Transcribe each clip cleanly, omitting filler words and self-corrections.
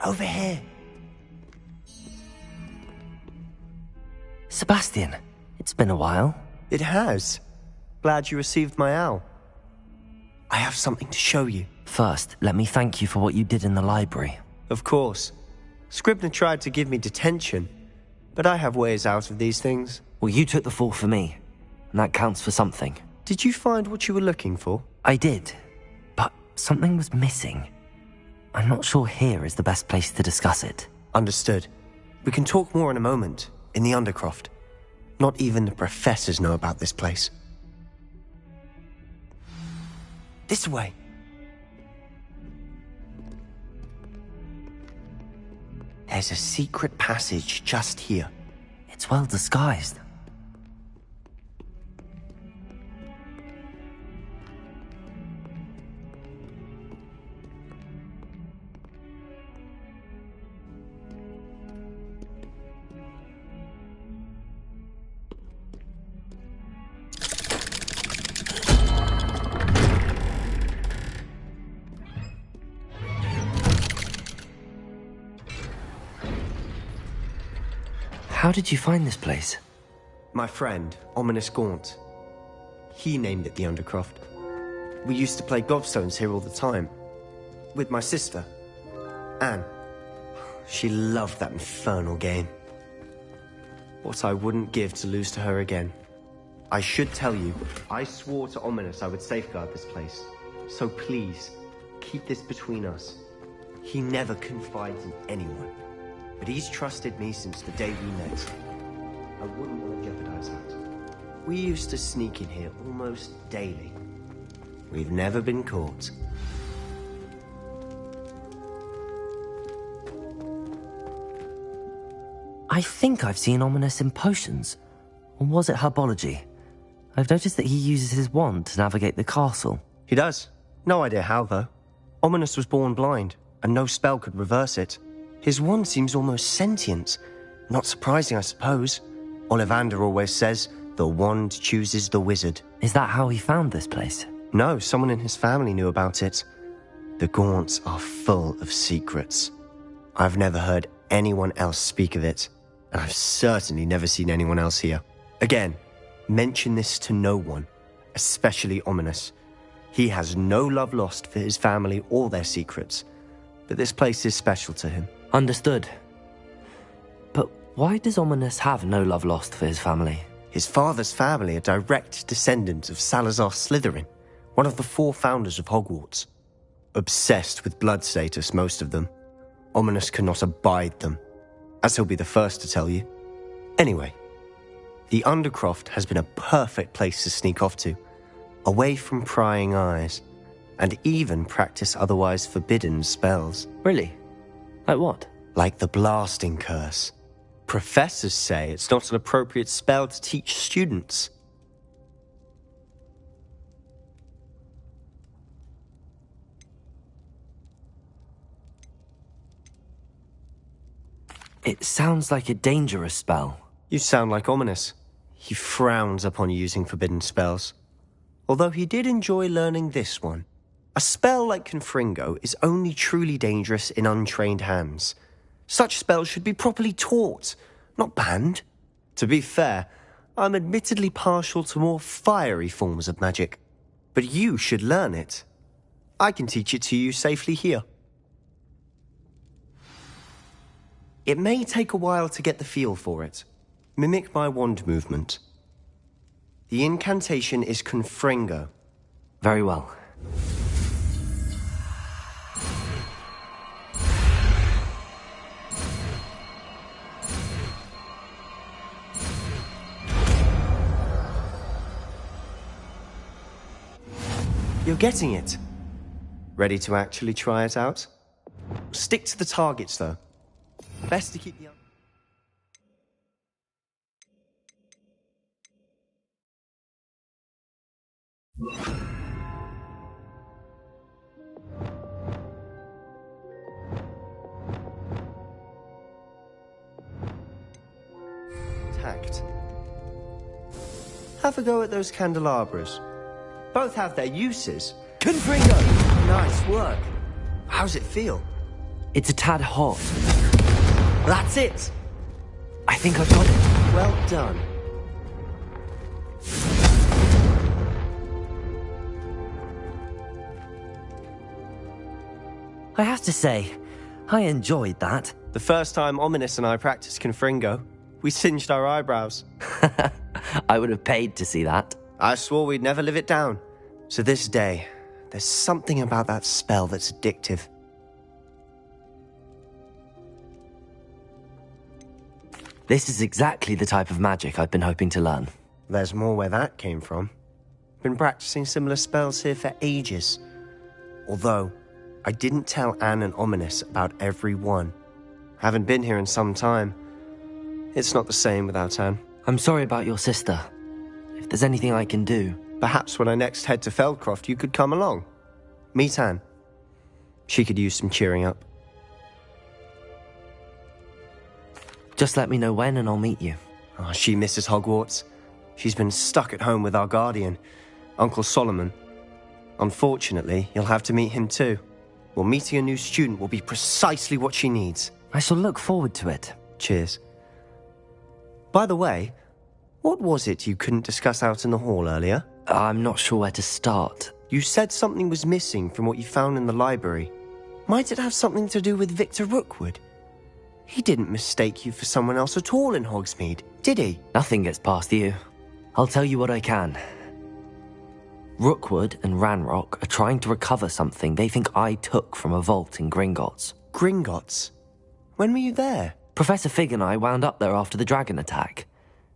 Over here. Sebastian, it's been a while. It has. Glad you received my owl. I have something to show you. First, let me thank you for what you did in the library. Of course. Scribner tried to give me detention, but I have ways out of these things. Well, you took the fall for me, and that counts for something. Did you find what you were looking for? I did, but something was missing. I'm not sure here is the best place to discuss it. Understood. We can talk more in a moment, in the Undercroft. Not even the professors know about this place. This way. There's a secret passage just here. It's well disguised. How did you find this place? My friend, Ominous Gaunt. He named it the Undercroft. We used to play gobstones here all the time. With my sister, Anne. She loved that infernal game. What I wouldn't give to lose to her again. I should tell you, I swore to Ominous I would safeguard this place. So please, keep this between us. He never confides in anyone. But he's trusted me since the day we met. I wouldn't want to jeopardize that. We used to sneak in here almost daily. We've never been caught. I think I've seen Ominous in potions. Or was it herbology? I've noticed that he uses his wand to navigate the castle. He does. No idea how, though. Ominous was born blind, and no spell could reverse it. His wand seems almost sentient. Not surprising, I suppose. Ollivander always says, the wand chooses the wizard. Is that how he found this place? No, someone in his family knew about it. The Gaunts are full of secrets. I've never heard anyone else speak of it, and I've certainly never seen anyone else here. Again, mention this to no one, especially Ominous. He has no love lost for his family or their secrets, but this place is special to him. Understood. But why does Ominous have no love lost for his family? His father's family are direct descendants of Salazar Slytherin, one of the 4 founders of Hogwarts. Obsessed with blood status, most of them. Ominous cannot abide them, as he'll be the first to tell you. Anyway, the Undercroft has been a perfect place to sneak off to, away from prying eyes, and even practice otherwise forbidden spells. Really? Like what? Like the blasting curse. Professors say it's not an appropriate spell to teach students. It sounds like a dangerous spell. You sound like Ominous. He frowns upon using forbidden spells. Although he did enjoy learning this one. A spell like Confringo is only truly dangerous in untrained hands. Such spells should be properly taught, not banned. To be fair, I'm admittedly partial to more fiery forms of magic. But you should learn it. I can teach it to you safely here. It may take a while to get the feel for it. Mimic my wand movement. The incantation is Confringo. Very well. You're getting it. Ready to actually try it out? Stick to the targets, though. Best to keep the... Tact. Have a go at those candelabras. Both have their uses. Confringo! Nice work. How's it feel? It's a tad hot. That's it! I think I've got it. Well done. I have to say, I enjoyed that. The first time Ominous and I practiced Confringo, we singed our eyebrows. I would have paid to see that. I swore we'd never live it down. So this day, there's something about that spell that's addictive. This is exactly the type of magic I've been hoping to learn. There's more where that came from. Been practicing similar spells here for ages. Although, I didn't tell Anne and Ominous about every one. Haven't been here in some time. It's not the same without Anne. I'm sorry about your sister. If there's anything I can do... Perhaps when I next head to Feldcroft, you could come along. Meet Anne. She could use some cheering up. Just let me know when and I'll meet you. Oh, she misses Hogwarts. She's been stuck at home with our guardian, Uncle Solomon. Unfortunately, you'll have to meet him too. Well, meeting a new student will be precisely what she needs. I shall look forward to it. Cheers. By the way, what was it you couldn't discuss out in the hall earlier? I'm not sure where to start. You said something was missing from what you found in the library. Might it have something to do with Victor Rookwood? He didn't mistake you for someone else at all in Hogsmeade, did he? Nothing gets past you. I'll tell you what I can. Rookwood and Ranrock are trying to recover something they think I took from a vault in Gringotts. Gringotts? When were you there? Professor Fig and I wound up there after the dragon attack.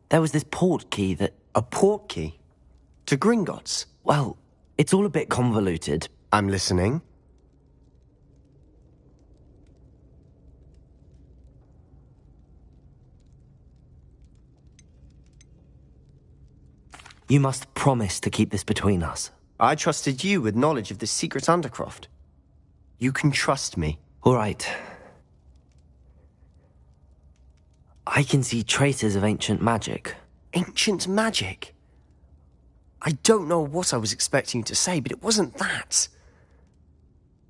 There was this port key that... A port key? To Gringotts? Well, it's all a bit convoluted. I'm listening. You must promise to keep this between us. I trusted you with knowledge of the secret Undercroft. You can trust me. All right. I can see traces of ancient magic. Ancient magic? I don't know what I was expecting you to say, but it wasn't that.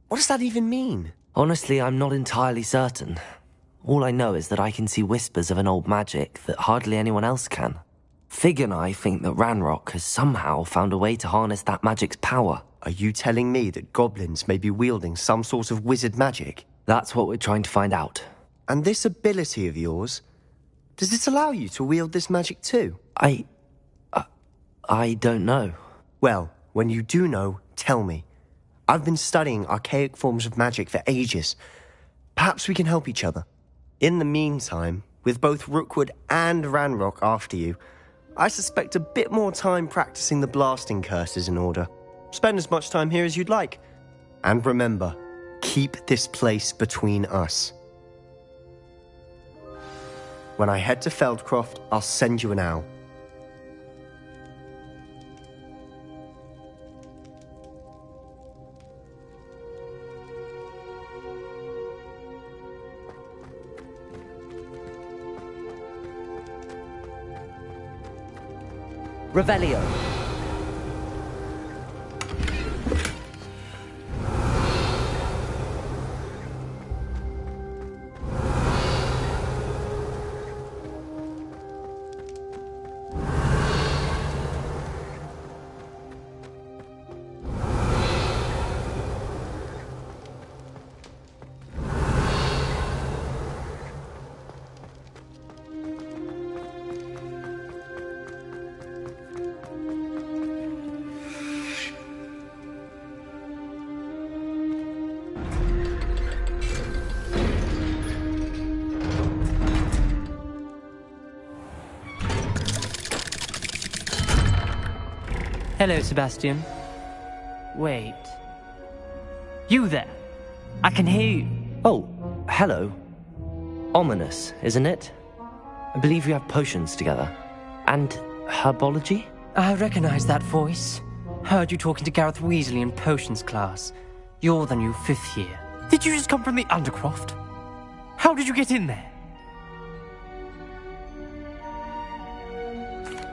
What does that even mean? Honestly, I'm not entirely certain. All I know is that I can see whispers of an old magic that hardly anyone else can. Fig and I think that Ranrock has somehow found a way to harness that magic's power. Are you telling me that goblins may be wielding some sort of wizard magic? That's what we're trying to find out. And this ability of yours, does it allow you to wield this magic too? I don't know. Well, when you do know, tell me. I've been studying archaic forms of magic for ages. Perhaps we can help each other. In the meantime, with both Rookwood and Ranrock after you, I suspect a bit more time practicing the blasting curse is in order. Spend as much time here as you'd like. And remember, keep this place between us. When I head to Feldcroft, I'll send you an owl. Revelio. Hello, Sebastian. Wait. You there? I can hear you. Oh, hello. Ominous, isn't it? I believe you have potions together. And herbology? I recognize that voice. Heard you talking to Gareth Weasley in potions class. You're the new 5th year. Did you just come from the Undercroft? How did you get in there?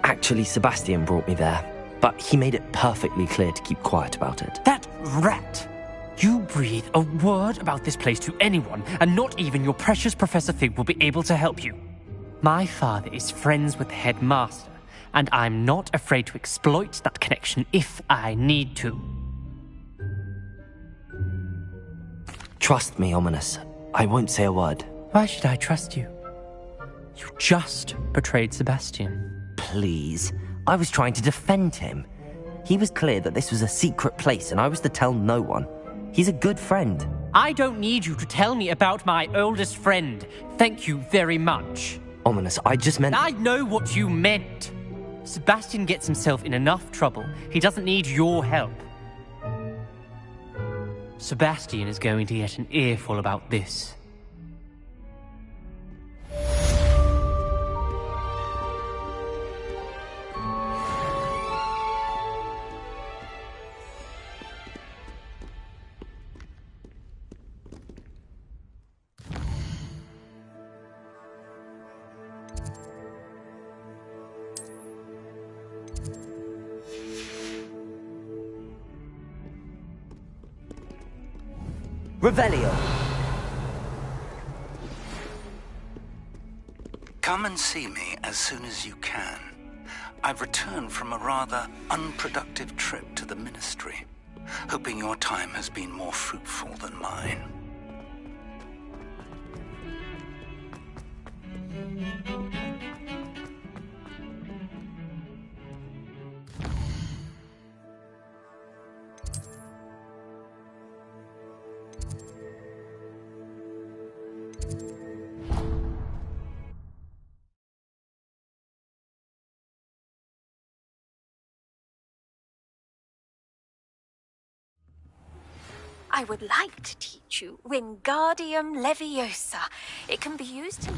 Actually, Sebastian brought me there, but he made it perfectly clear to keep quiet about it. That rat! You breathe a word about this place to anyone, and not even your precious Professor Fig will be able to help you. My father is friends with the headmaster, and I'm not afraid to exploit that connection if I need to. Trust me, Ominous. I won't say a word. Why should I trust you? You just betrayed Sebastian. Please. I was trying to defend him. He was clear that this was a secret place, and I was to tell no one. He's a good friend. I don't need you to tell me about my oldest friend. Thank you very much. Ominous, I just meant... I know what you meant. Sebastian gets himself in enough trouble. He doesn't need your help. Sebastian is going to get an earful about this. Revelio! Come and see me as soon as you can. I've returned from a rather unproductive trip to the Ministry, hoping your time has been more fruitful than mine. I would like to teach you Wingardium Leviosa. It can be used to...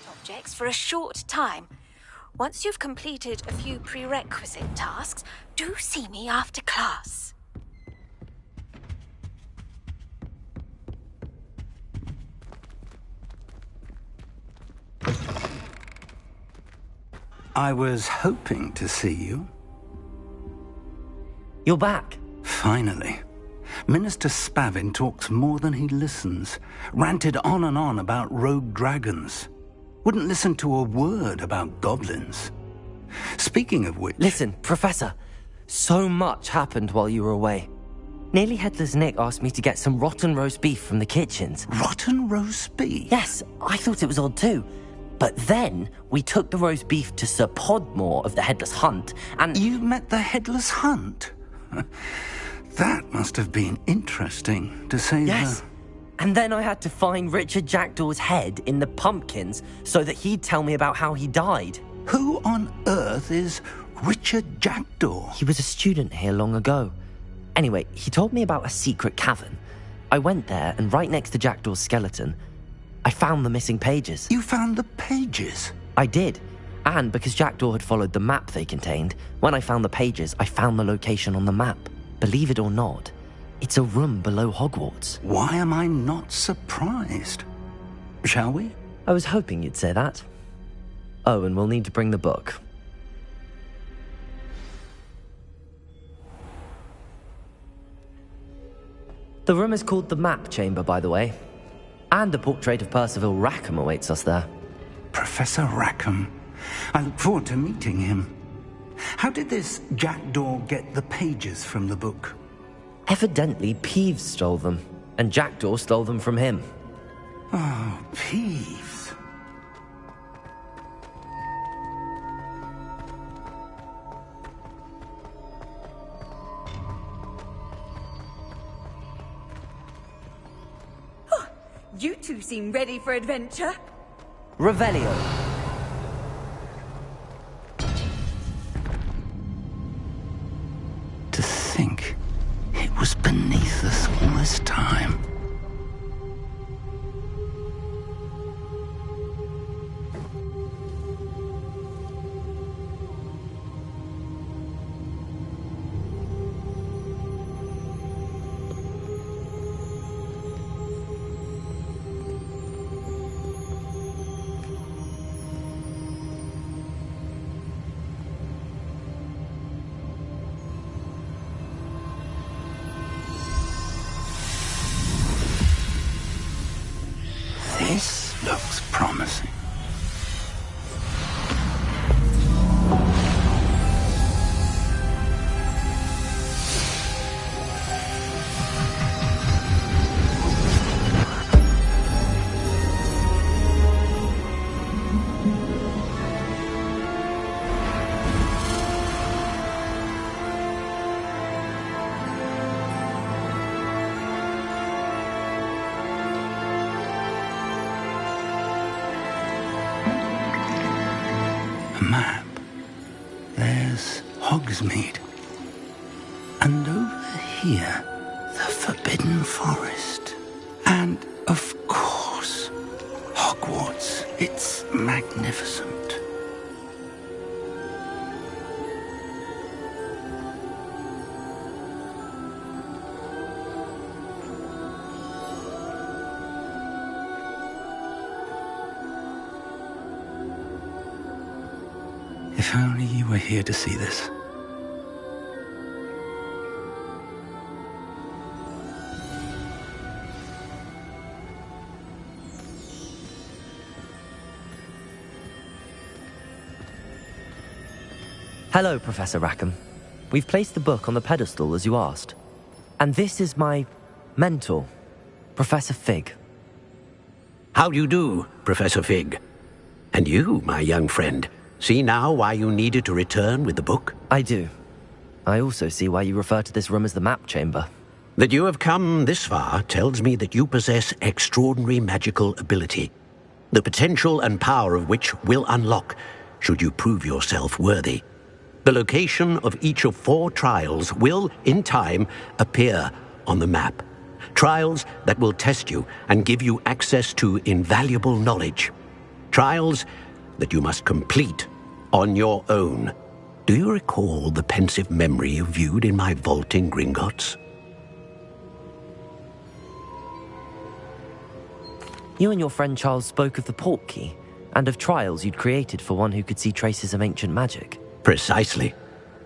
objects for a short time. Once you've completed a few prerequisite tasks, do see me after class. I was hoping to see you. You're back. Finally. Minister Spavin talks more than he listens. Ranted on and on about rogue dragons. Wouldn't listen to a word about goblins. Speaking of which... Listen, Professor. So much happened while you were away. Nearly Headless Nick asked me to get some rotten roast beef from the kitchens. Rotten roast beef? Yes, I thought it was odd too. But then we took the roast beef to Sir Podmore of the Headless Hunt, and... You met the Headless Hunt? That must have been interesting, to say Yes. the... And then I had to find Richard Jackdaw's head in the pumpkins so that he'd tell me about how he died. Who on earth is Richard Jackdaw? He was a student here long ago. Anyway, he told me about a secret cavern. I went there, and right next to Jackdaw's skeleton, I found the missing pages. You found the pages? I did. And because Jackdaw had followed the map they contained, when I found the pages, I found the location on the map. Believe it or not, it's a room below Hogwarts. Why am I not surprised? Shall we? I was hoping you'd say that. Oh, and we'll need to bring the book. The room is called the Map Chamber, by the way. And a portrait of Percival Rackham awaits us there. Professor Rackham. I look forward to meeting him. How did this Jackdaw get the pages from the book? Evidently, Peeves stole them, and Jackdaw stole them from him. Oh, Peeves. You two seem ready for adventure. Revelio. To think it was beneath us all this time. promising. Map. There's Hogsmeade. And over here, the Forbidden Forest. And, of course, Hogwarts. It's magnificent. If only you were here to see this. Hello, Professor Rackham. We've placed the book on the pedestal as you asked. And this is my mentor, Professor Fig. How do you do, Professor Fig? And you, my young friend, see now why you needed to return with the book? I do. I also see why you refer to this room as the map chamber. That you have come this far tells me that you possess extraordinary magical ability, the potential and power of which will unlock should you prove yourself worthy. The location of each of 4 trials will, in time, appear on the map. Trials that will test you and give you access to invaluable knowledge. Trials that you must complete on your own. Do you recall the pensive memory you viewed in my vault in Gringotts? You and your friend Charles spoke of the Portkey, and of trials you'd created for one who could see traces of ancient magic. Precisely.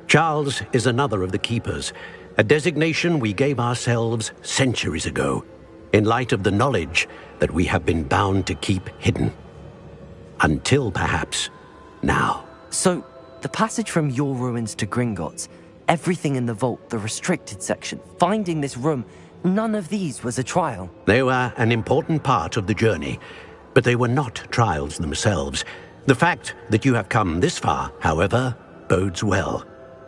Charles is another of the Keepers, a designation we gave ourselves centuries ago, in light of the knowledge that we have been bound to keep hidden. Until, perhaps, now. So, the passage from your ruins to Gringotts, everything in the vault, the restricted section, finding this room, none of these was a trial. They were an important part of the journey, but they were not trials themselves. The fact that you have come this far, however, bodes well.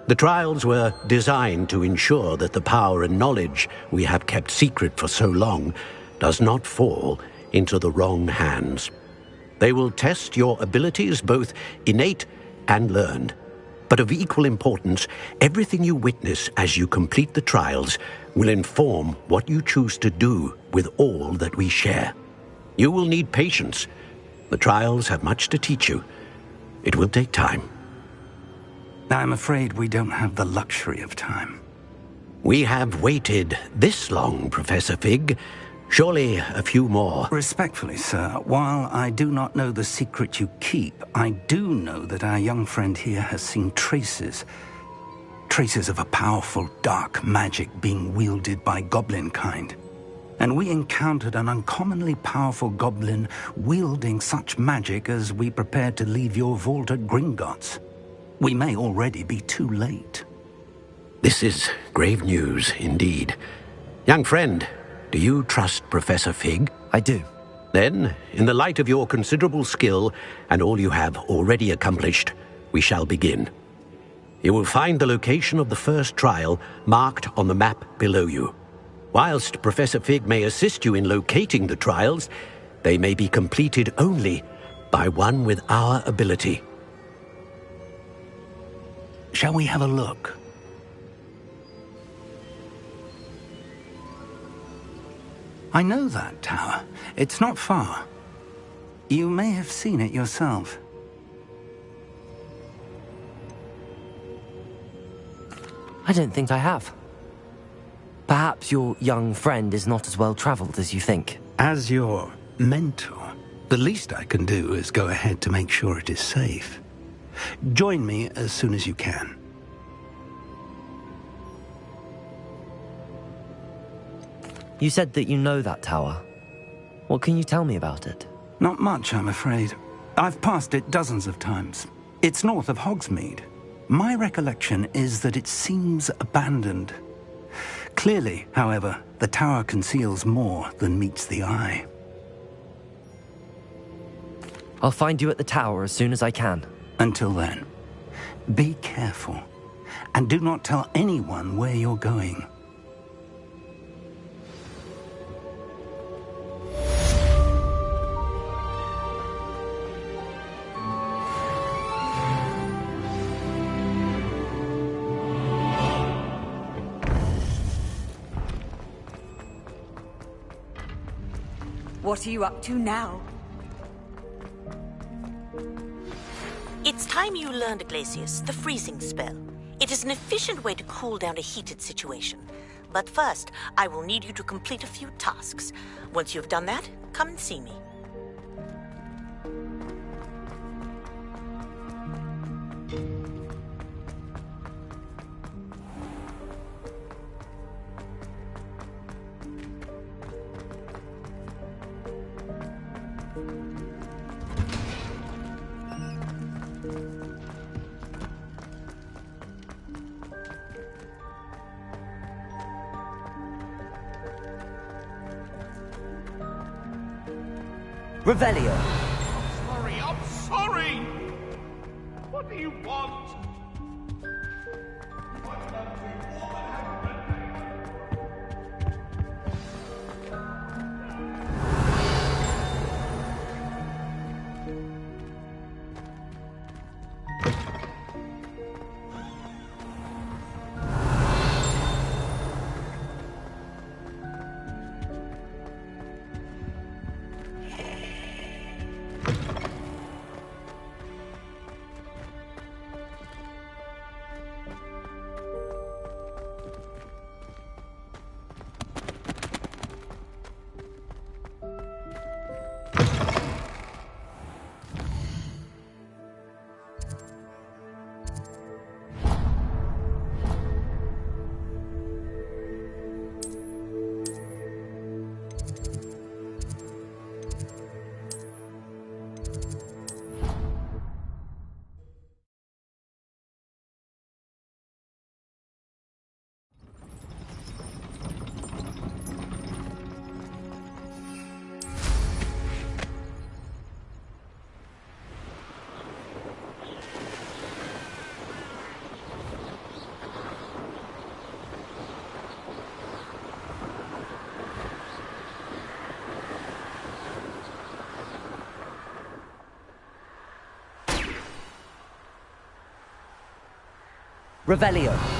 The trials were designed to ensure that the power and knowledge we have kept secret for so long does not fall into the wrong hands. They will test your abilities, both innate and learned. But of equal importance, everything you witness as you complete the trials will inform what you choose to do with all that we share. You will need patience. The trials have much to teach you. It will take time. I'm afraid we don't have the luxury of time. We have waited this long, Professor Fig. Surely a few more. Respectfully, sir, while I do not know the secret you keep, I do know that our young friend here has seen traces of a powerful dark magic being wielded by goblin kind. And we encountered an uncommonly powerful goblin wielding such magic as we prepared to leave your vault at Gringotts. We may already be too late. This is grave news indeed. Young friend, do you trust Professor Fig? I do. Then, in the light of your considerable skill and all you have already accomplished, we shall begin. You will find the location of the first trial marked on the map below you. Whilst Professor Fig may assist you in locating the trials, they may be completed only by one with our ability. Shall we have a look? I know that tower. It's not far. You may have seen it yourself. I don't think I have. Perhaps your young friend is not as well traveled as you think. As your mentor, the least I can do is go ahead to make sure it is safe. Join me as soon as you can. You said that you know that tower. What can you tell me about it? Not much, I'm afraid. I've passed it dozens of times. It's north of Hogsmeade. My recollection is that it seems abandoned. Clearly, however, the tower conceals more than meets the eye. I'll find you at the tower as soon as I can. Until then, be careful, and do not tell anyone where you're going. What are you up to now? It's time you learned, Glacius, the freezing spell. It is an efficient way to cool down a heated situation. But first, I will need you to complete a few tasks. Once you've done that, come and see me. Revelio. I'm sorry! What do you want? Revelio.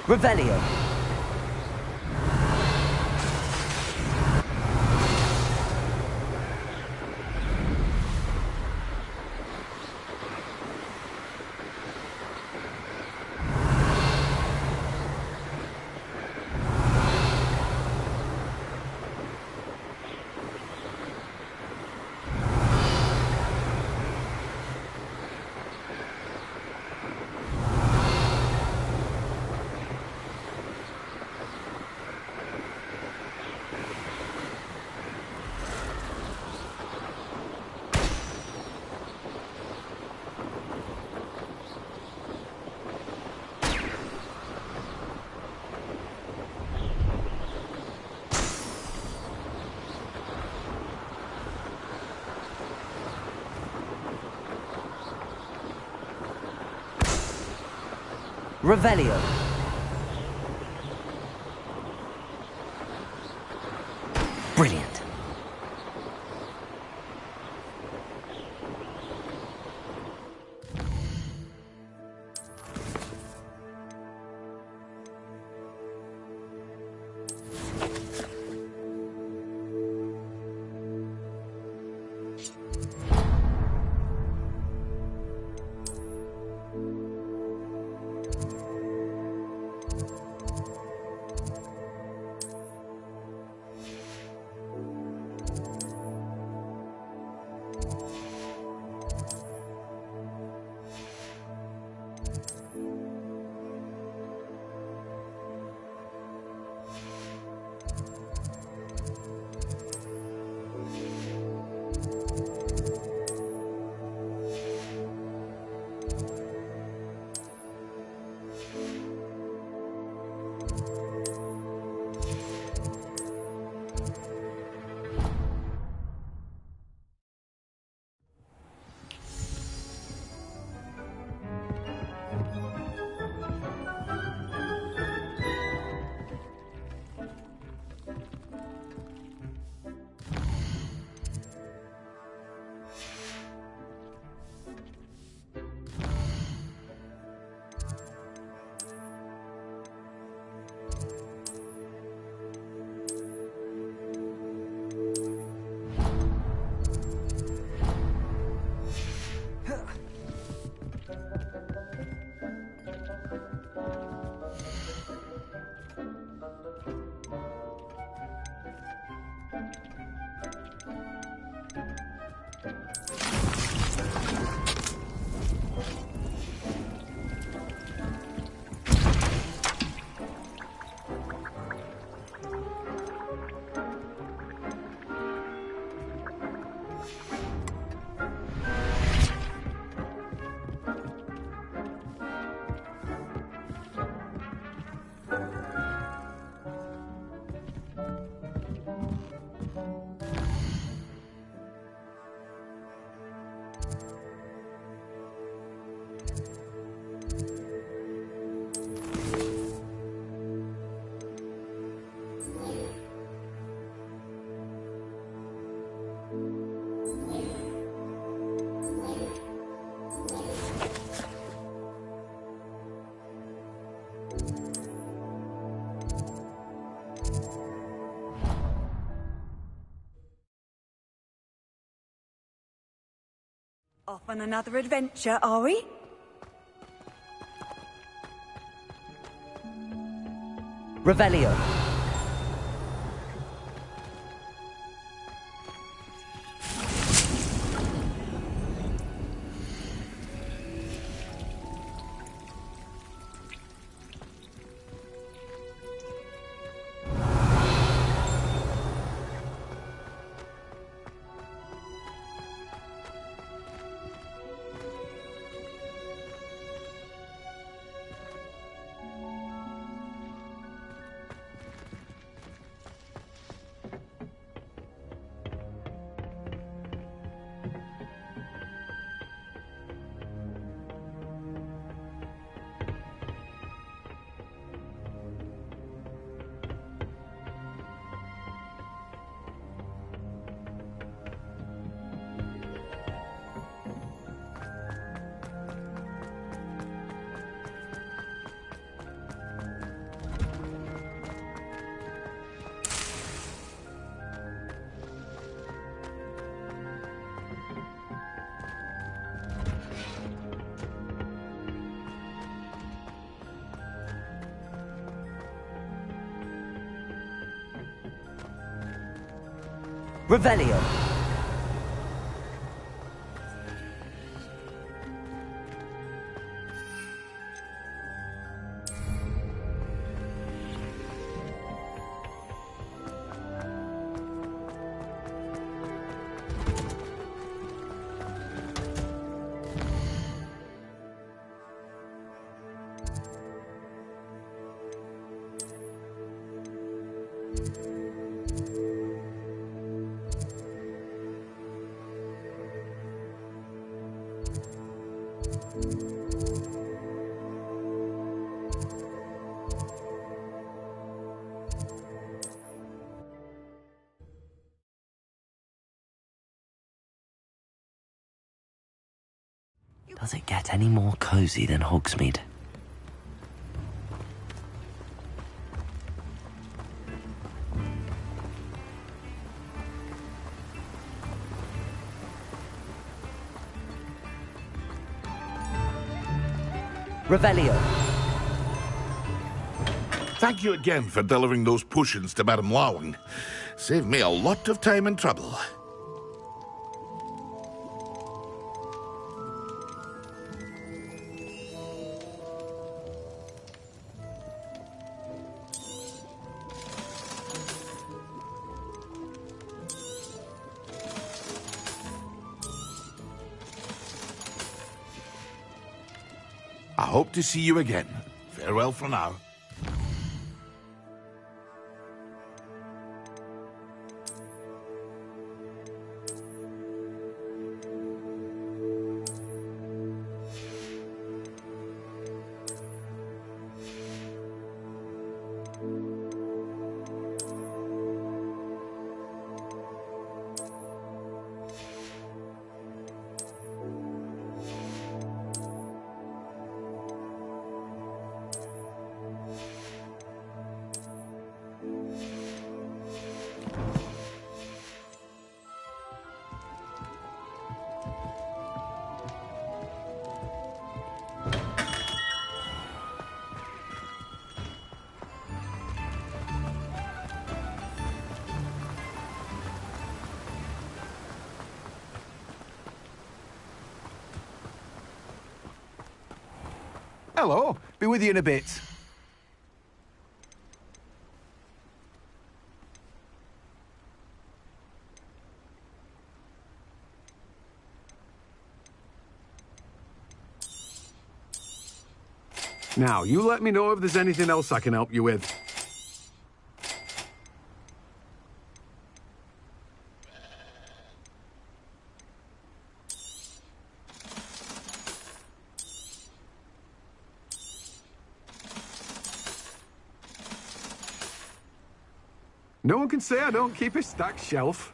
Revelio. Revelio. Brilliant. Off on another adventure, are we? Revelio. Revelio. Does it get any more cozy than Hogsmeade? Revelio. Thank you again for delivering those potions to Madame Lawing. Saved me a lot of time and trouble. I hope to see you again. Farewell for now. Hello. Be with you in a bit. Now, you let me know if there's anything else I can help you with. No one can say I don't keep a stacked shelf.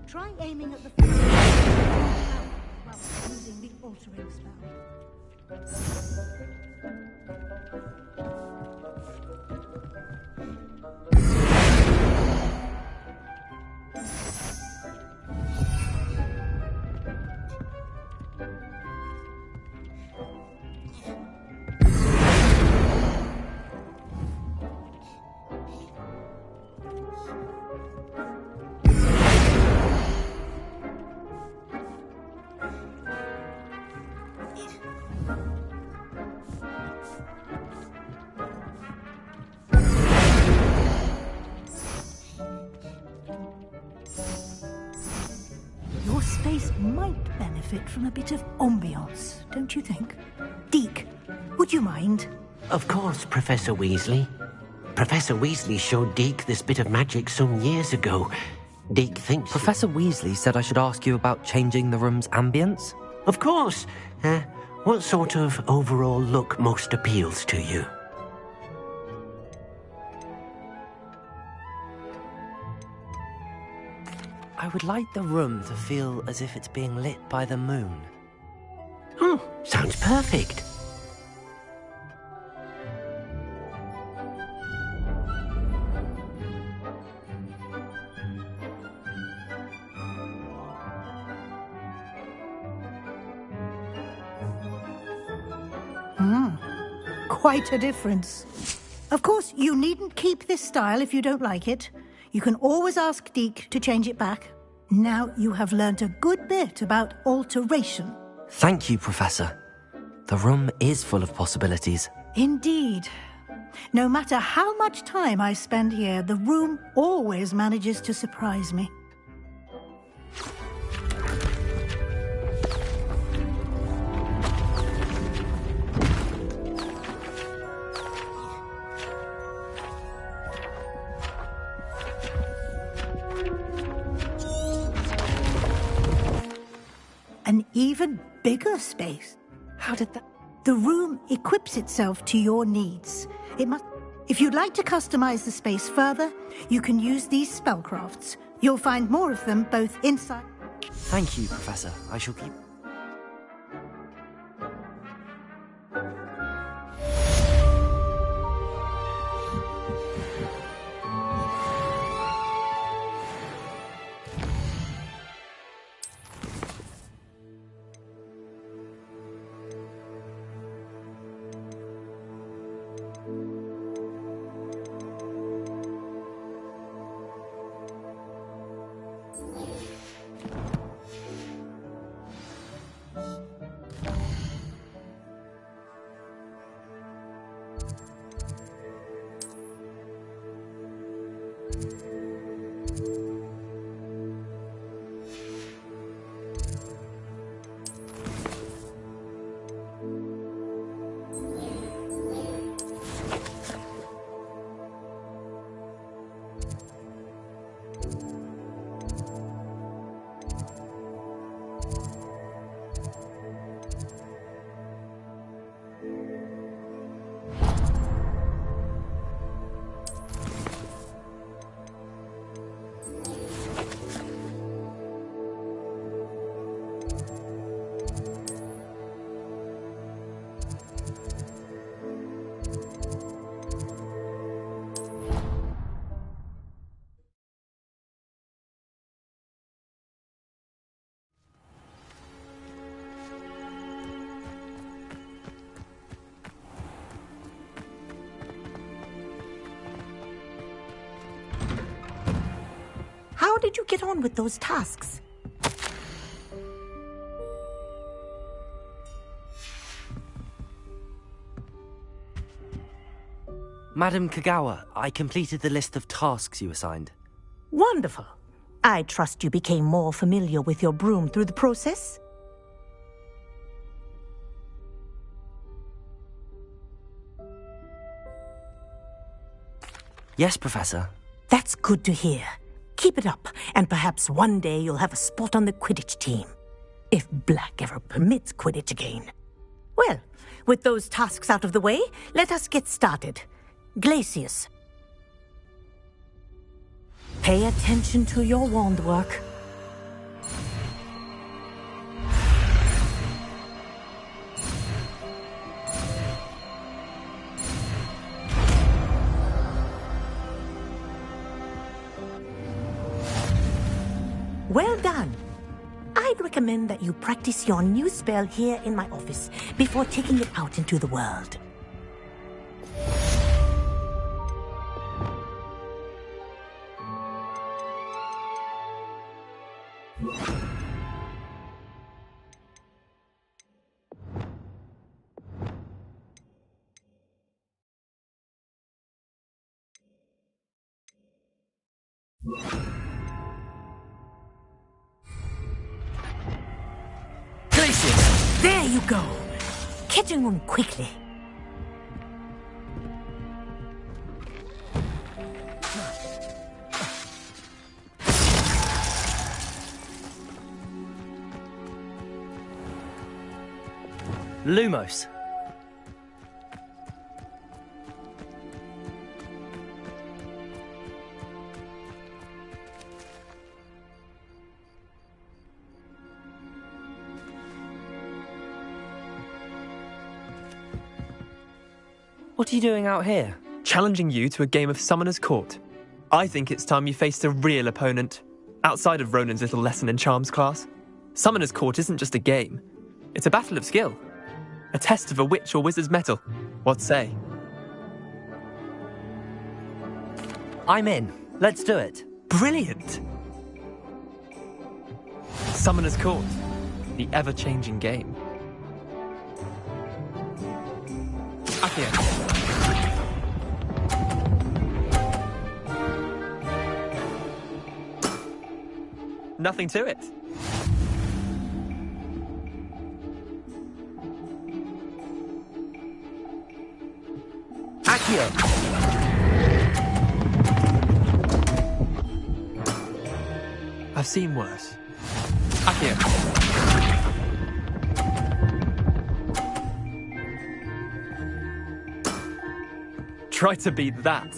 Try aiming at the while using the altering spell. Your space might benefit from a bit of ambiance, don't you think? Deke, would you mind? Of course, Professor Weasley. Professor Weasley showed Deke this bit of magic some years ago. Deke thinks... Professor Weasley said I should ask you about changing the room's ambience? Of course. What sort of overall look most appeals to you? I would like the room to feel as if it's being lit by the moon. Oh, sounds perfect. Quite a difference. Of course, you needn't keep this style if you don't like it. You can always ask Deke to change it back. Now you have learnt a good bit about alteration. Thank you, Professor. The room is full of possibilities. Indeed. No matter how much time I spend here, the room always manages to surprise me. An even bigger space. How did that... The room equips itself to your needs. If you'd like to customize the space further, you can use these spellcrafts. You'll find more of them both inside... Thank you, Professor. I shall keep... How did you get on with those tasks? Madam Kagawa, I completed the list of tasks you assigned. Wonderful. I trust you became more familiar with your broom through the process? Yes, Professor. That's good to hear. Keep it up, and perhaps one day you'll have a spot on the Quidditch team. If Black ever permits Quidditch again. Well, with those tasks out of the way, let us get started. Glacius. Pay attention to your wand work. Well done. I'd recommend that you practice your new spell here in my office before taking it out into the world. There you go. Catching them quickly. Lumos. What are you doing out here? Challenging you to a game of Summoner's Court. I think it's time you faced a real opponent, outside of Ronan's little lesson in charms class. Summoner's Court isn't just a game. It's a battle of skill. A test of a witch or wizard's mettle. What say? I'm in. Let's do it. Brilliant! Summoner's Court. The ever-changing game. Accio. Nothing to it. Accio. I've seen worse. Accio. Try to beat that.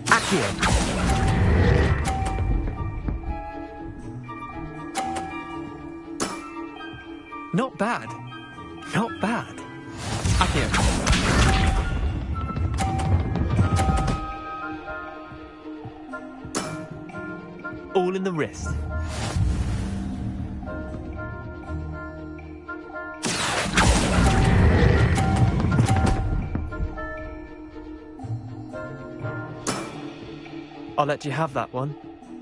Accio. Not bad. Not bad. Accio. All in the wrist. I'll let you have that one.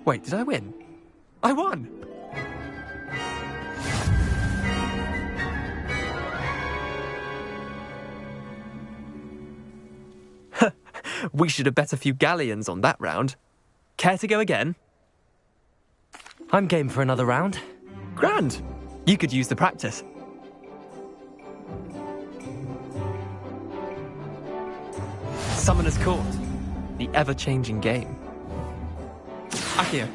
Wait, did I win? I won! We should have bet a few galleons on that round. Care to go again? I'm game for another round. Grand! You could use the practice. Summoner's Court. The ever-changing game. Accio.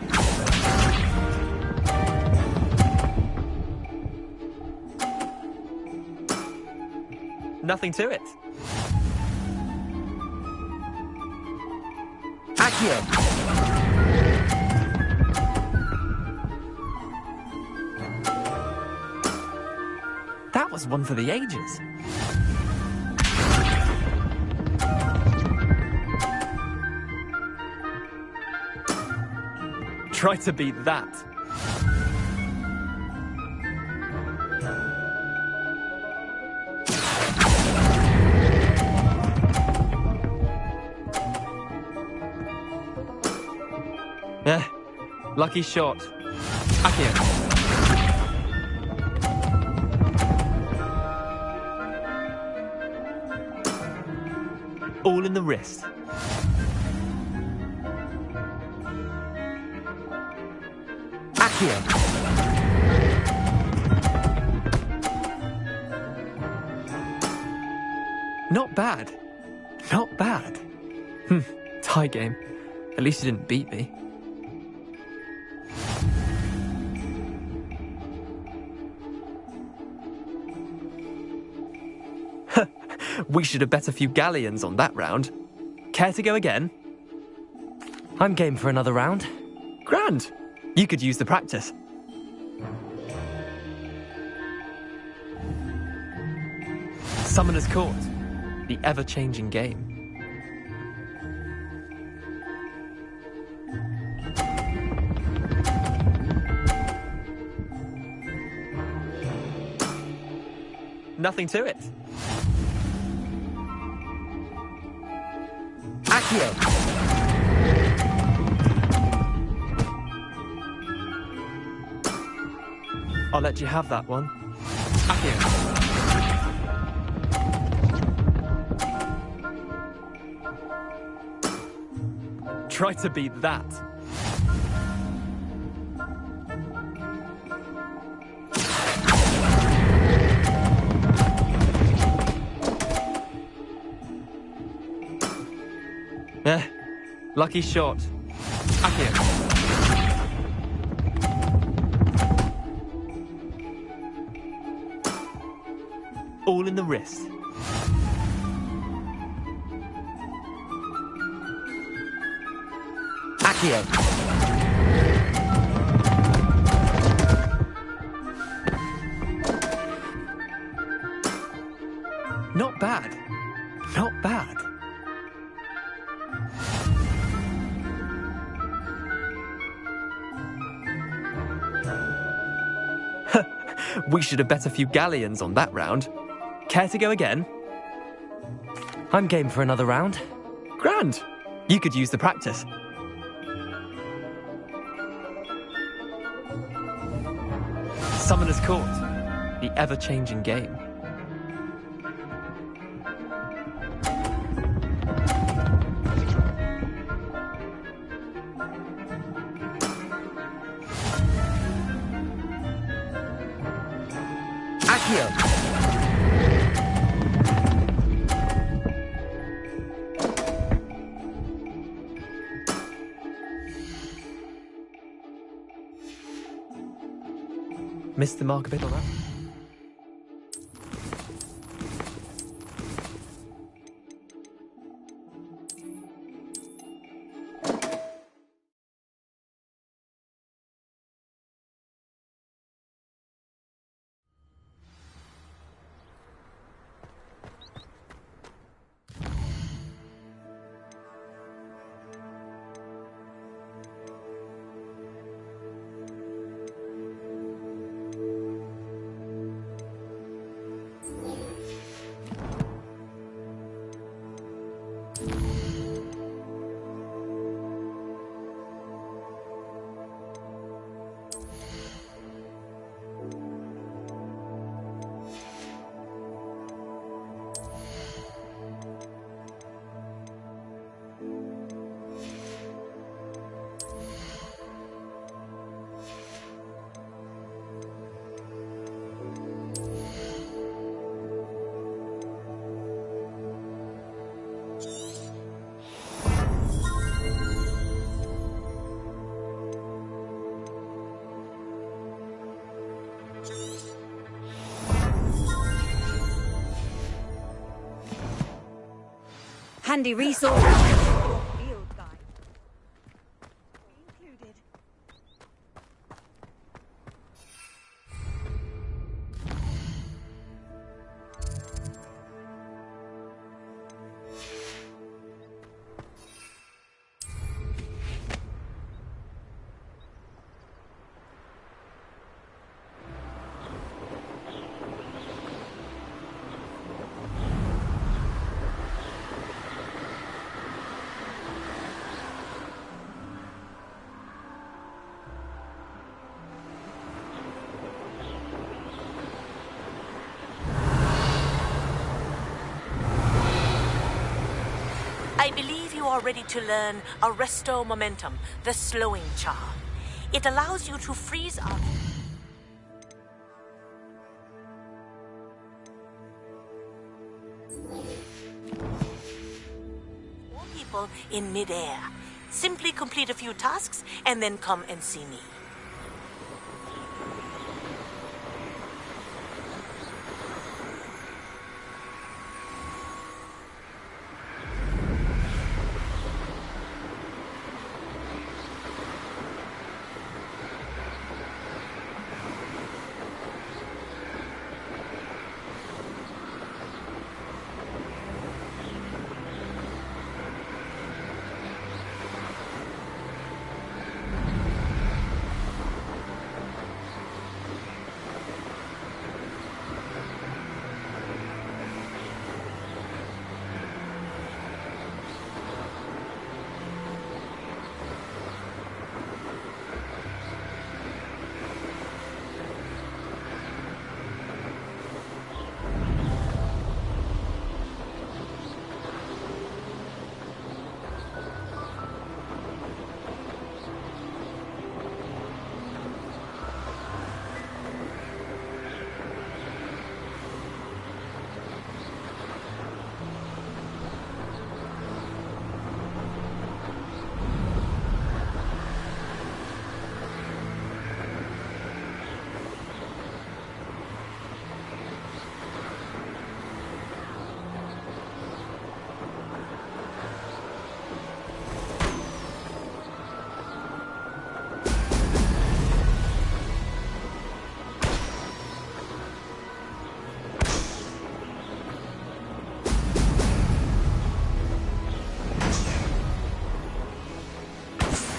Nothing to it. Accio. That was one for the ages. Try to beat that. Lucky shot. Accio. All in the wrist. Accio. Not bad. Not bad. Tie game. At least you didn't beat me. We should have bet a few galleons on that round. Care to go again? I'm game for another round. Grand! You could use the practice. Summoner's Court. The ever-changing game. Nothing to it. Accio. I'll let you have that one. Accio. Try to beat that. Lucky shot. Accio. the wrist. Accio. Not bad. Not bad. We should have bet a few galleons on that round. Care to go again? I'm game for another round. Grand. You could use the practice. Summoner's Court. The ever-changing game. Accio. Missed the mark a bit on that. Handy resource. Field guide. Included. I believe you are ready to learn Arresto Momentum, the slowing charm. It allows you to freeze up more people in midair. Simply complete a few tasks and then come and see me.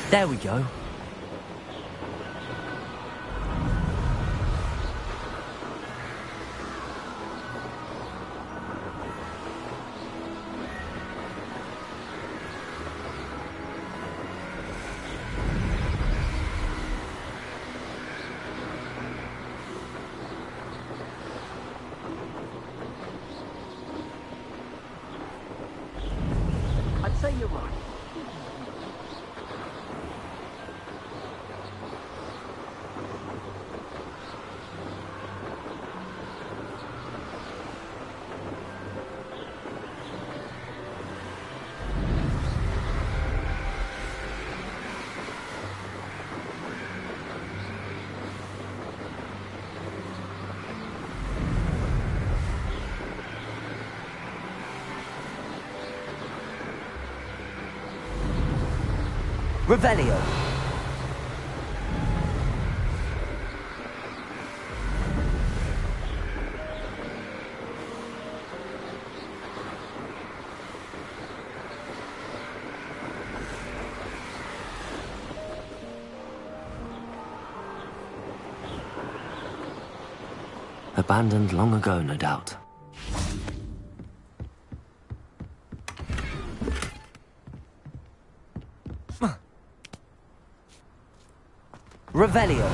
There we go. I'd say you're right. Revelio. Abandoned long ago, no doubt. Revelio.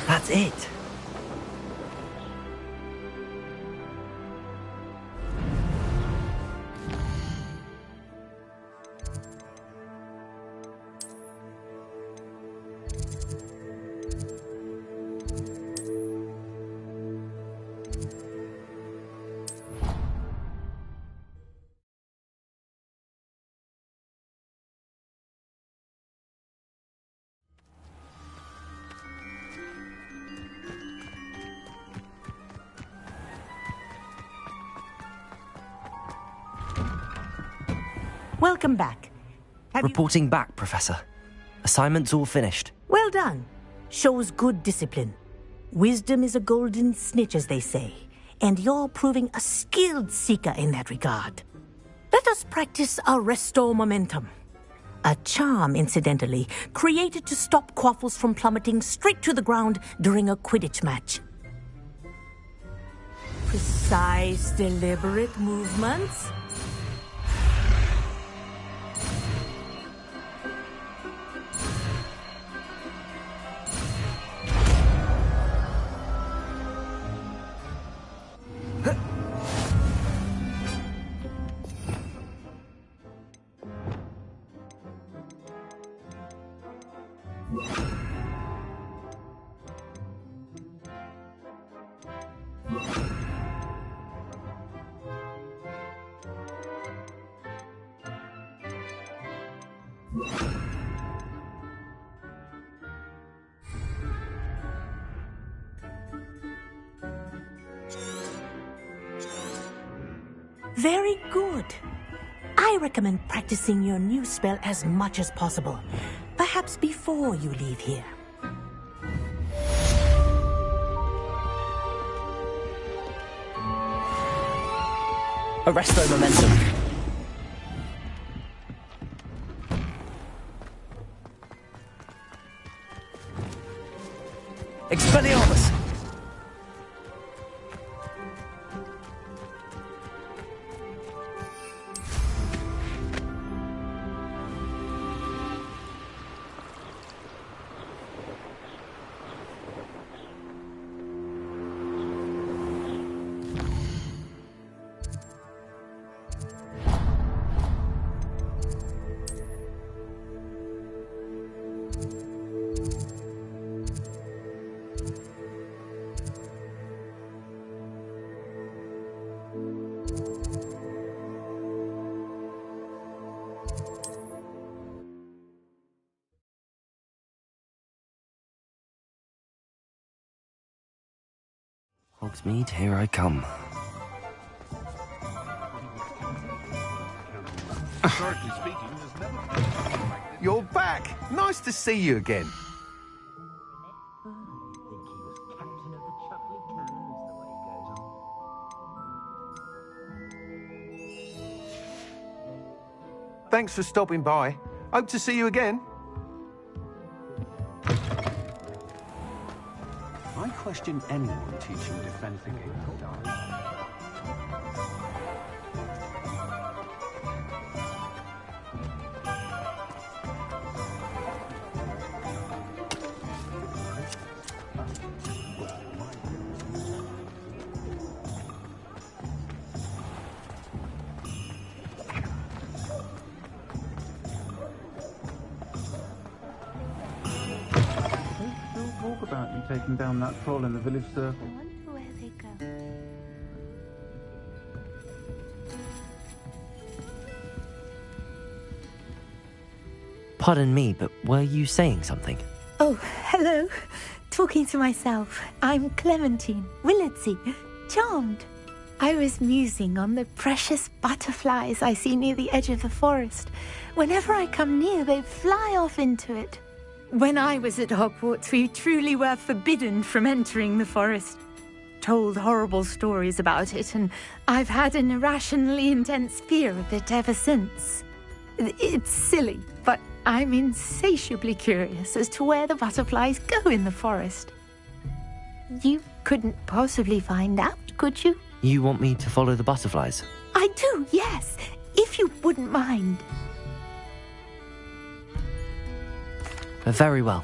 That's it. Welcome back. Reporting back, Professor. Assignment's all finished. Well done. Shows good discipline. Wisdom is a golden snitch, as they say, and you're proving a skilled seeker in that regard. Let us practice our restore momentum. A charm, incidentally, created to stop quaffles from plummeting straight to the ground during a Quidditch match. Precise, deliberate movements. Very good. I recommend practicing your new spell as much as possible, perhaps before you leave here. Arresto momentum. Expelliarmus. Hogsmeade, here I come. Historically speaking, there's never been anything like this. You're back! Nice to see you again. Thanks for stopping by. Hope to see you again. I question anyone teaching defense against the dark. Talk about you taking down that troll in the village circle. I wonder where they go. Pardon me, but were you saying something? Oh, hello. Talking to myself. I'm Clementine, Willardsey, charmed. I was musing on the precious butterflies I see near the edge of the forest. Whenever I come near, they fly off into it. When I was at Hogwarts, we truly were forbidden from entering the forest. Told horrible stories about it, and I've had an irrationally intense fear of it ever since. It's silly, but I'm insatiably curious as to where the butterflies go in the forest. You couldn't possibly find out, could you? You want me to follow the butterflies? I do, yes, if you wouldn't mind. Very well.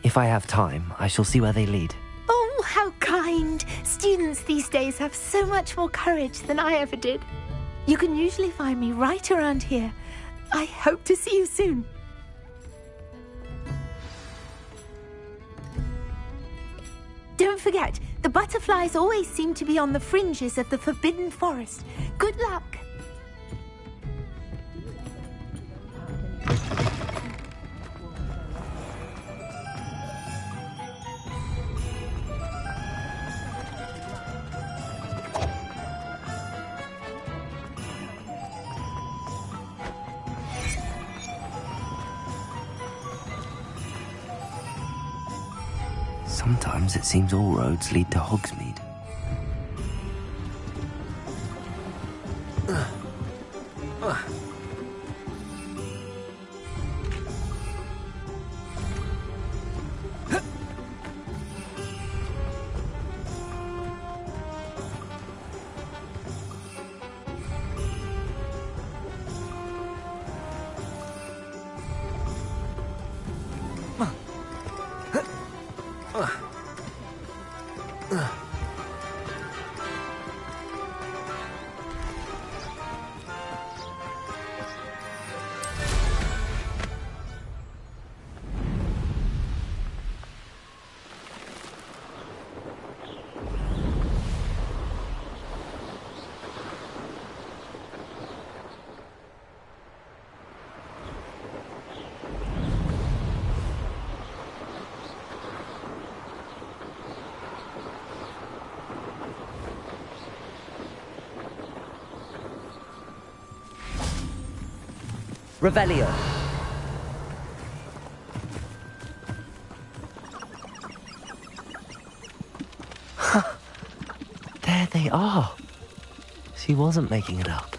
If I have time, I shall see where they lead. Oh, how kind. Students these days have so much more courage than I ever did. You can usually find me right around here. I hope to see you soon. Don't forget, the butterflies always seem to be on the fringes of the Forbidden Forest. Good luck. Sometimes it seems all roads lead to Hogsmeade. Revelio. There they are. She wasn't making it up.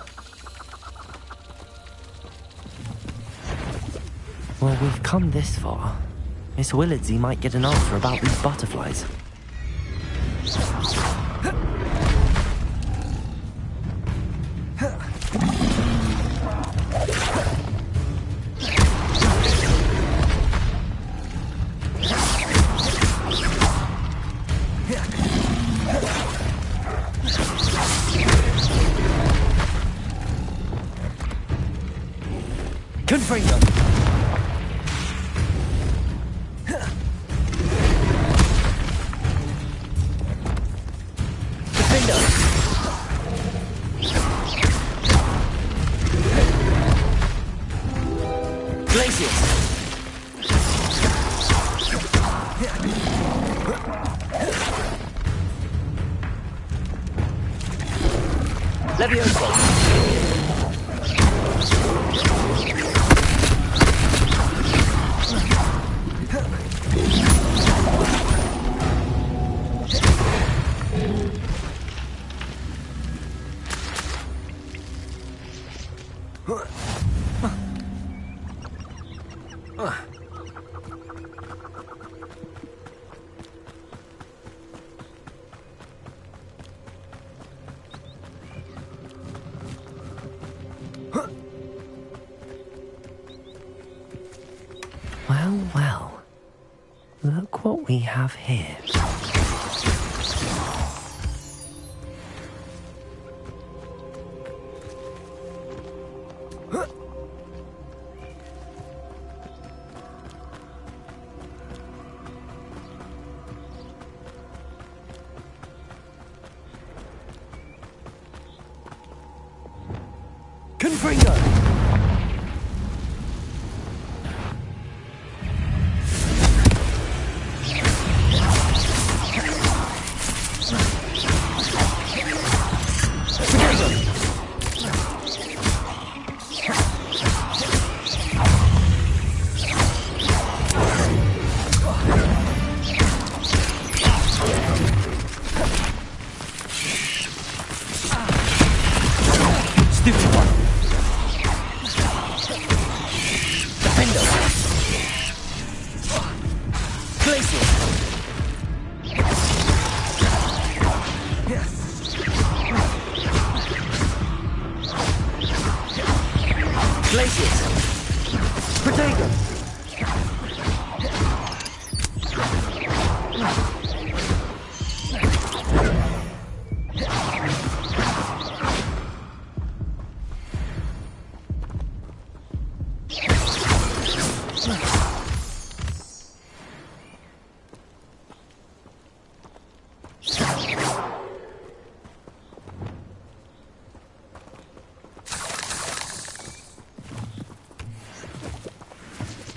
Well, we've come this far. Miss Willardsey might get an answer about these butterflies. Confringo. Defender. Glacius. Well, well. Look what we have here.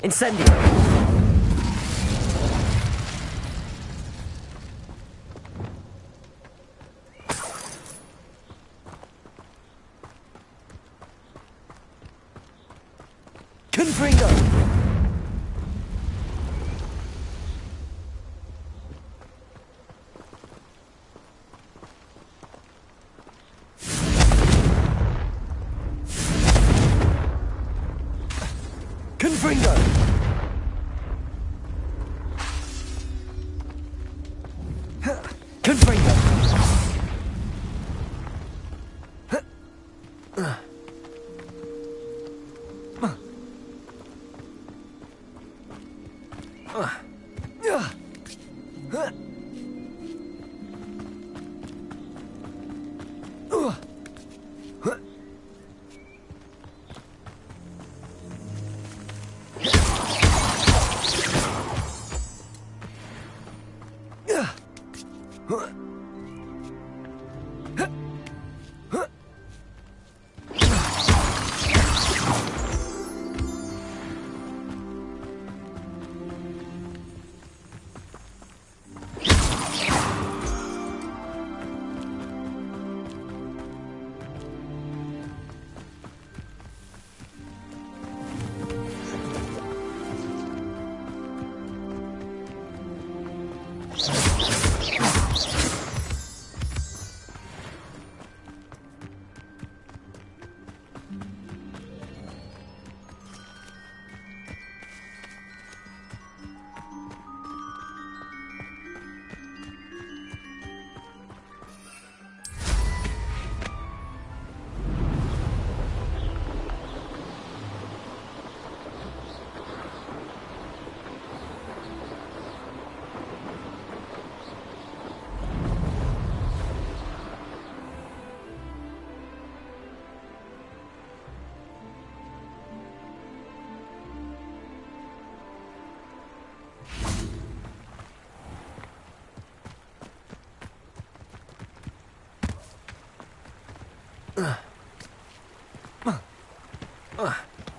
Incendio! Confringo! Confringo! Confringo!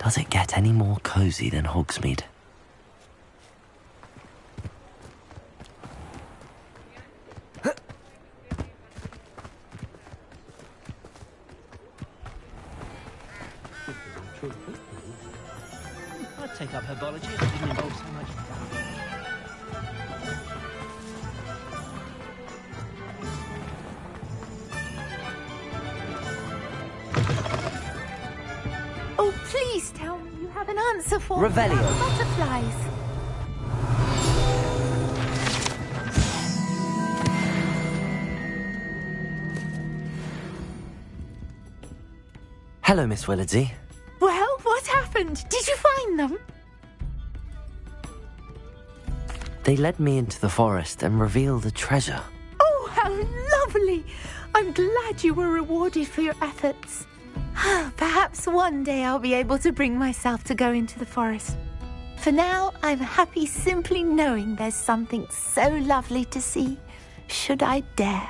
Does it get any more cozy than Hogsmeade? I'd take up herbology if it didn't involve so much damage. Oh, please tell me you have an answer for Revelio. butterflies. Hello, Miss Willardsey. Well, what happened? Did you find them? They led me into the forest and revealed a treasure. Oh, how lovely! I'm glad you were rewarded for your efforts. Perhaps one day I'll be able to bring myself to go into the forest. For now, I'm happy simply knowing there's something so lovely to see, should I dare.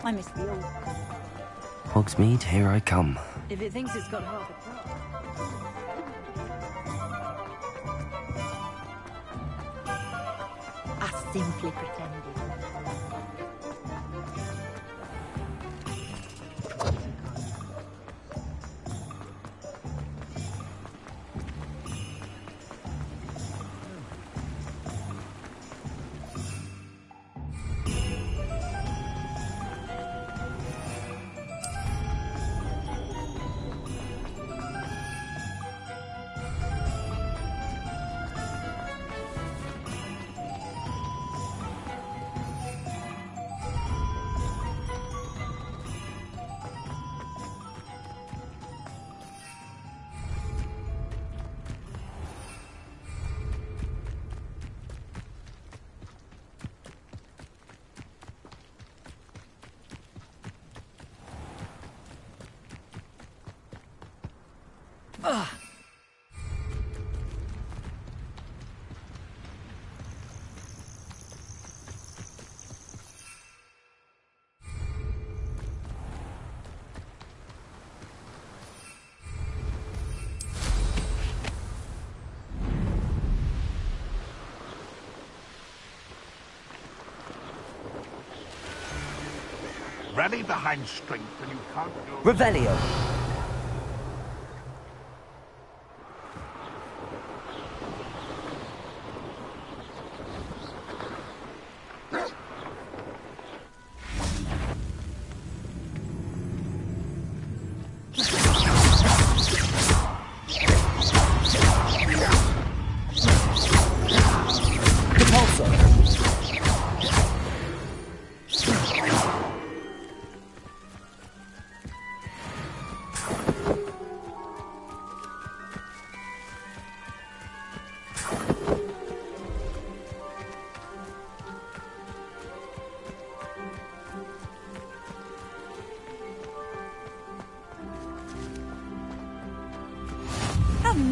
I miss the old. Hogsmeade, here I come. If it thinks it's got half a top. I simply pretended. Rally behind strength and you can't go... Revelio.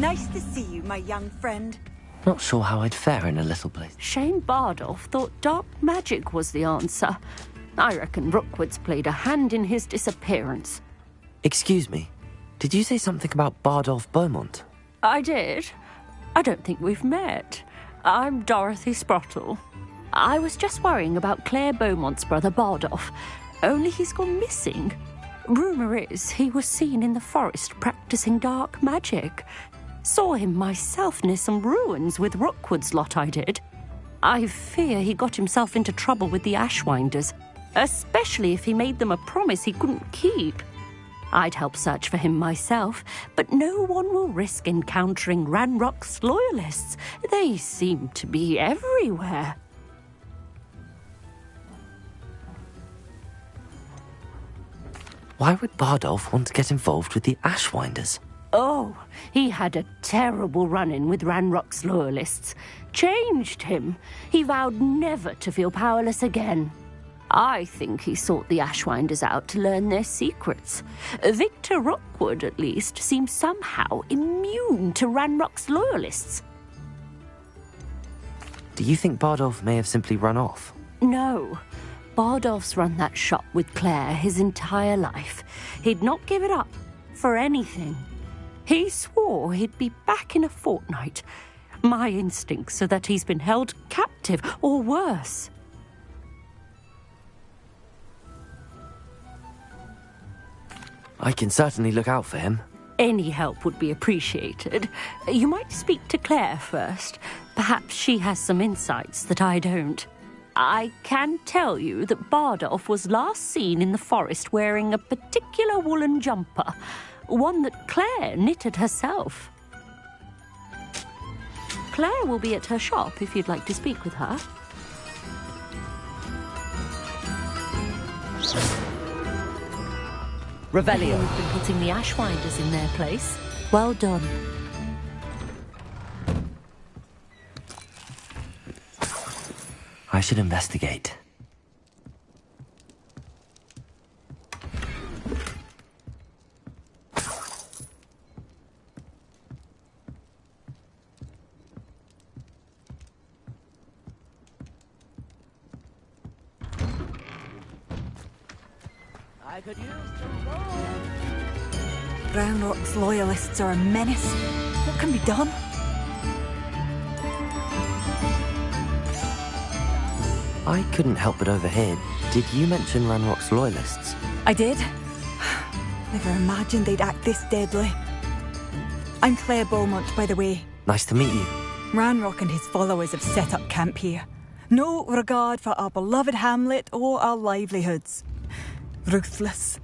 Nice to see you, my young friend. Not sure how I'd fare in a little place. Shane Bardolph thought dark magic was the answer. I reckon Rookwood's played a hand in his disappearance. Excuse me, Did you say something about Bardolph Beaumont? I did. I don't think we've met. I'm Dorothy Sprottle. I was just worrying about Claire Beaumont's brother Bardolph, only he's gone missing. Rumour is he was seen in the forest practicing dark magic. Saw him myself near some ruins with Rookwood's lot I did. I fear he got himself into trouble with the Ashwinders, especially if he made them a promise he couldn't keep. I'd help search for him myself, but no one will risk encountering Ranrock's loyalists. They seem to be everywhere. Why would Bardolph want to get involved with the Ashwinders? Oh, he had a terrible run-in with Ranrock's loyalists. Changed him. He vowed never to feel powerless again. I think he sought the Ashwinders out to learn their secrets. Victor Rookwood, at least, seems somehow immune to Ranrock's loyalists. Do you think Bardolph may have simply run off? No. Bardolph's run that shop with Claire his entire life. He'd not give it up for anything. He swore he'd be back in a fortnight. My instincts are that he's been held captive, or worse. I can certainly look out for him. Any help would be appreciated. You might speak to Claire first. Perhaps she has some insights that I don't. I can tell you that Bardolph was last seen in the forest wearing a particular woolen jumper, one that Claire knitted herself. Claire will be at her shop if you'd like to speak with her. Revelio. You've been putting the Ashwinders in their place. Well done. I should investigate. I could use some more. Ranrock's loyalists are a menace. What can be done? I couldn't help but overhear. Did you mention Ranrock's loyalists? I did. Never imagined they'd act this deadly. I'm Claire Beaumont, by the way. Nice to meet you. Ranrock and his followers have set up camp here. No regard for our beloved hamlet or our livelihoods. Ruthless.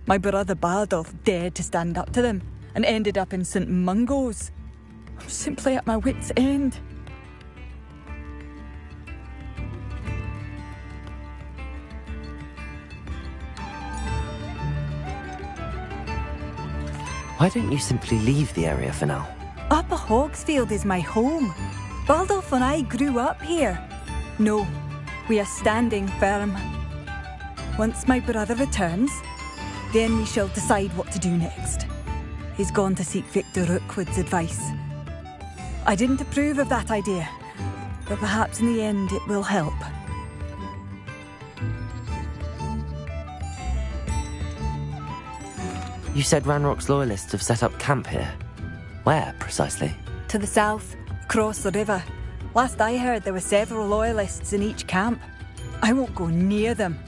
My brother Bardolph dared to stand up to them and ended up in St. Mungo's. I'm simply at my wit's end. Why don't you simply leave the area for now? Upper Hogsfield is my home. Bardolph and I grew up here. No, we are standing firm. Once my brother returns, then we shall decide what to do next. He's gone to seek Victor Rookwood's advice. I didn't approve of that idea, but perhaps in the end it will help. You said Ranrock's loyalists have set up camp here. Where, precisely? To the south, across the river. Last I heard, there were several loyalists in each camp. I won't go near them.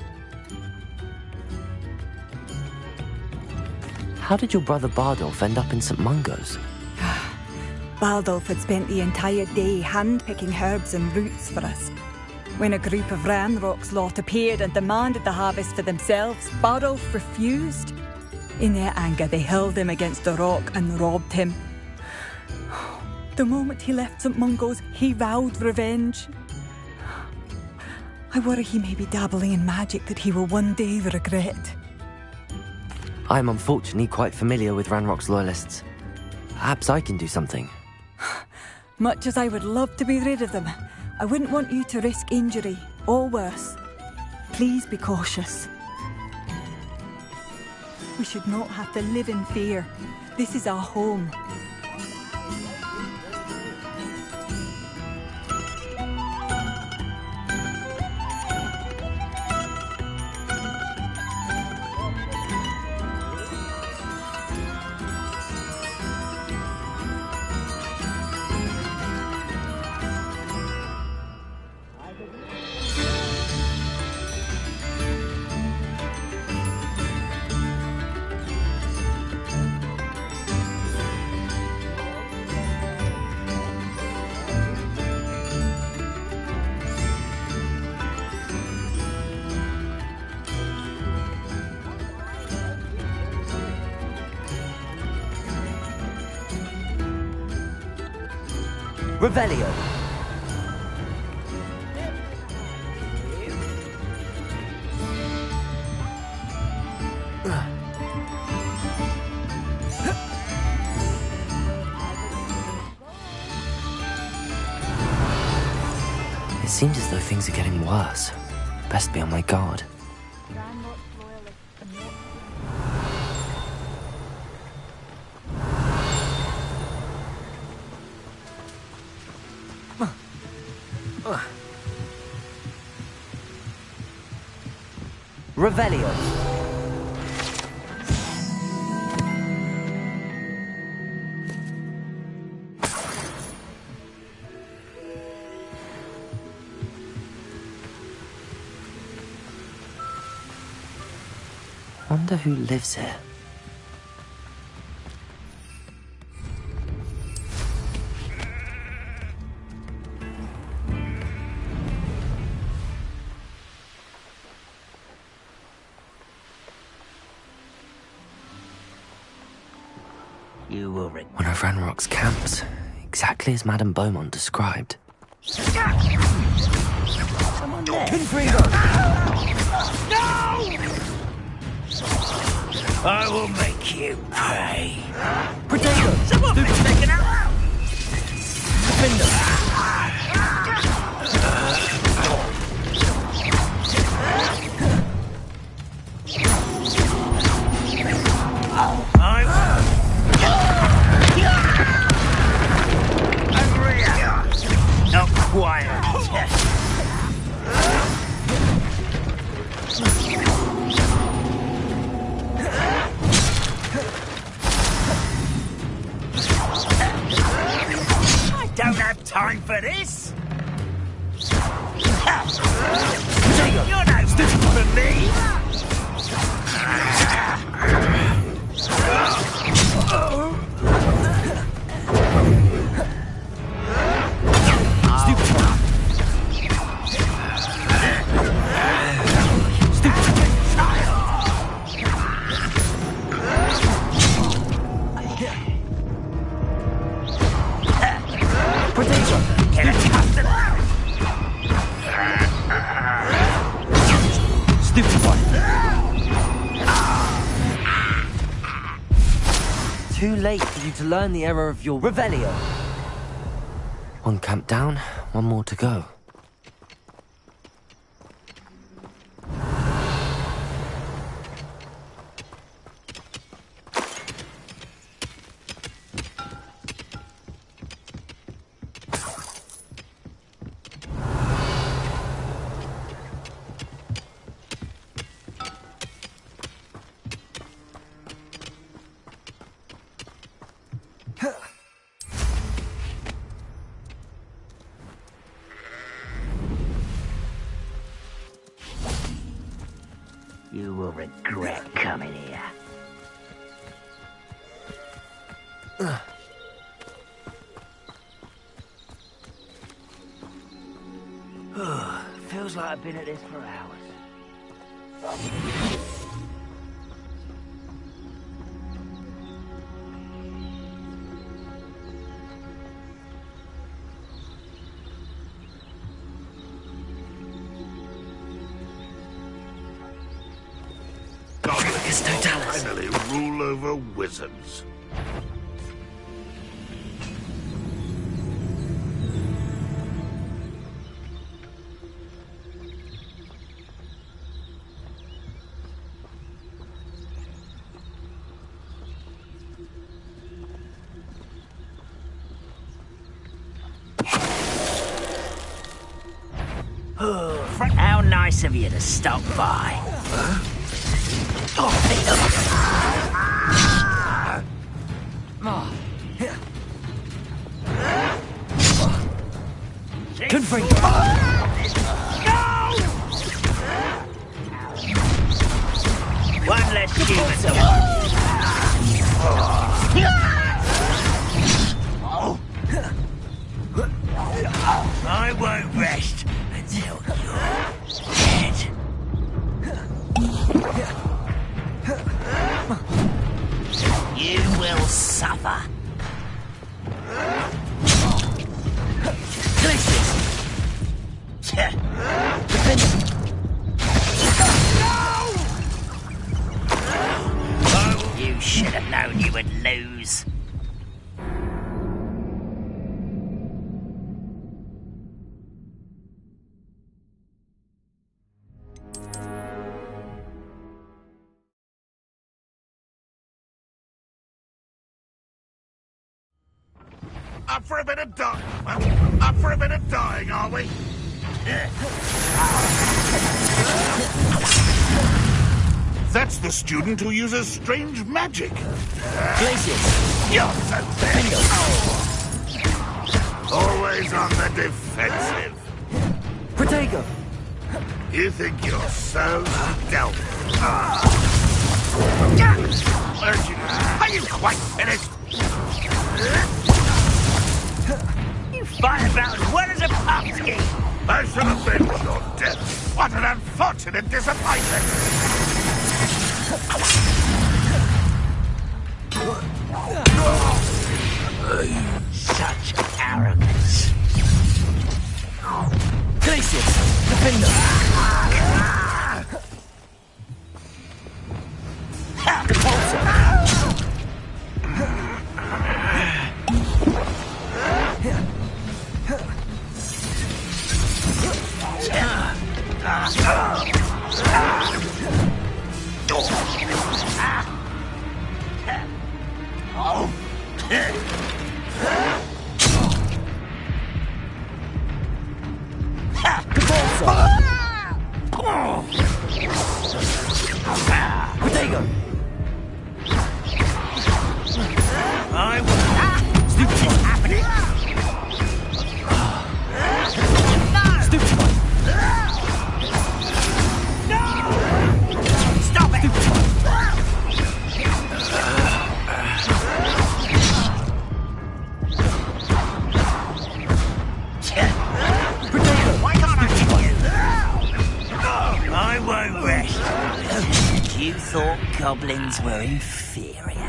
How did your brother Bardolph end up in St. Mungo's? Bardolph had spent the entire day hand-picking herbs and roots for us. When a group of Ranrock's lot appeared and demanded the harvest for themselves, Bardolph refused. In their anger, they hurled him against a rock and robbed him. The moment he left St. Mungo's, he vowed revenge. I worry he may be dabbling in magic that he will one day regret. I'm unfortunately quite familiar with Ranrock's loyalists. Perhaps I can do something. Much as I would love to be rid of them, I wouldn't want you to risk injury, or worse. Please be cautious. We should not have to live in fear. This is our home. Revelio. It seems as though things are getting worse. Best be on my guard. Revelio. Wonder who lives here. One of Ranrock's camps, exactly as Madame Beaumont described. Someone there. I will make you pay. Potato! Someone been taken out! Not quiet. I don't have time for this. You're no stupid for me. Too late for you to learn the error of your Revelio. One camp down, one more to go. You will regret coming here. Feels like I've been at this for hours. Finally rule over wizards. How nice of you to stop by. Confront. One less human to I won't rest until you're dead. You will suffer. known you would lose. Up for a bit of up for a bit of dying, are we? That's the student who uses strange magic. Glacius. You're so big. Always on the defensive. Protego. You think you're so stealthy. Are you quite finished? You fight about as well as a pumpkin. I shall avenge your death. What an unfortunate disappointment. Such arrogance. Glacius. Defender. Goblins were inferior.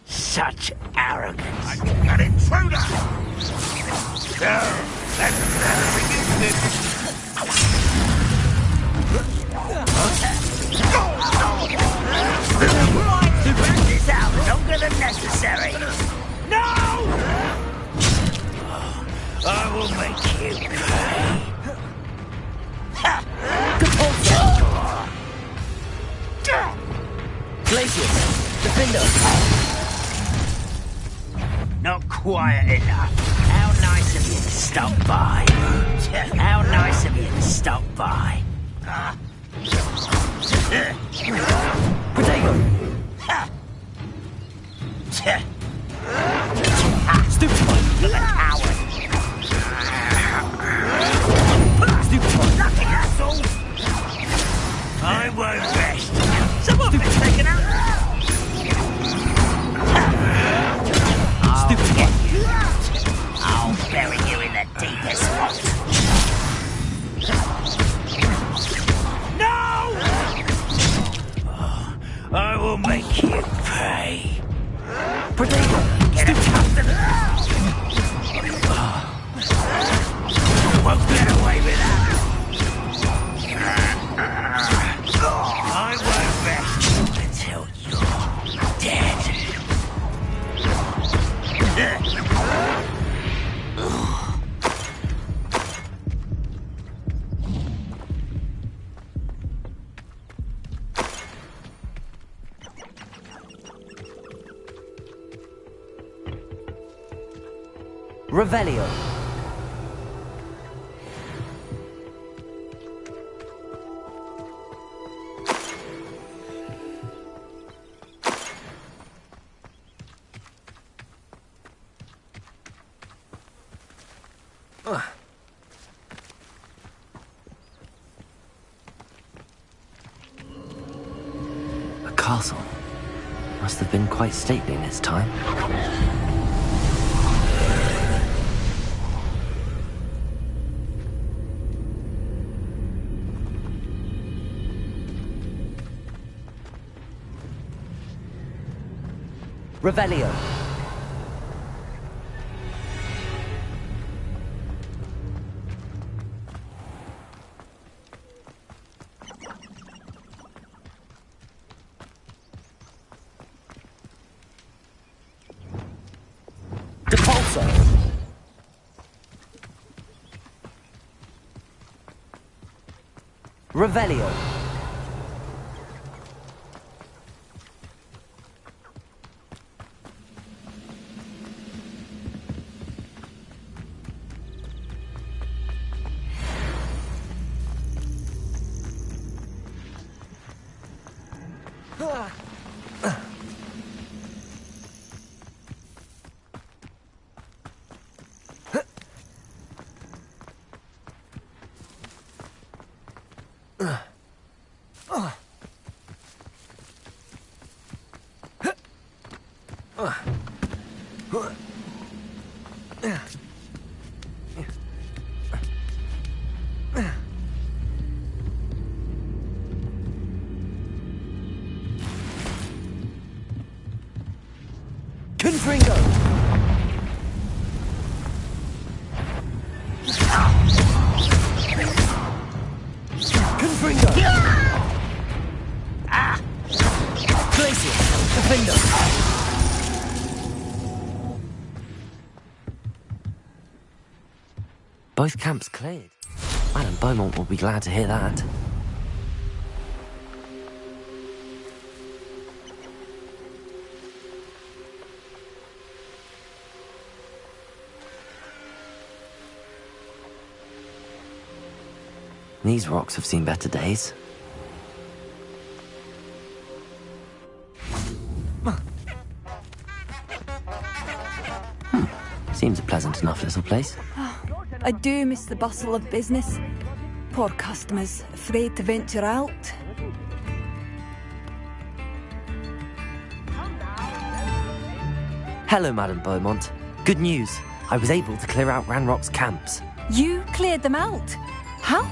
Such arrogance. An intruder! No, that's everything is To drag this out longer than necessary. No! I will make you pay. Glacius. Defender. Not quiet enough. How nice of you to stop by. How nice of you to stop by. Protego. Stupefy. You're a coward. Stupefy. Nothing, that's all. I won't rest. Some of it's taken out. I'll bury you in the deepest spot. No! I will make you pay. Protego. Get accustomed. Won't get away with that. I won't rest until you're dead. Revelio. castle. Must have been quite stately in its time. Revelio. Depulso. Revelio. Confringo! Confringo! Glacier! Confringo! Both camps cleared. Madame Beaumont will be glad to hear that. These rocks have seen better days. Seems a pleasant enough little place. I do miss the bustle of business. Poor customers, afraid to venture out. Hello, Madame Beaumont. Good news. I was able to clear out Ranrock's camps. You cleared them out? How?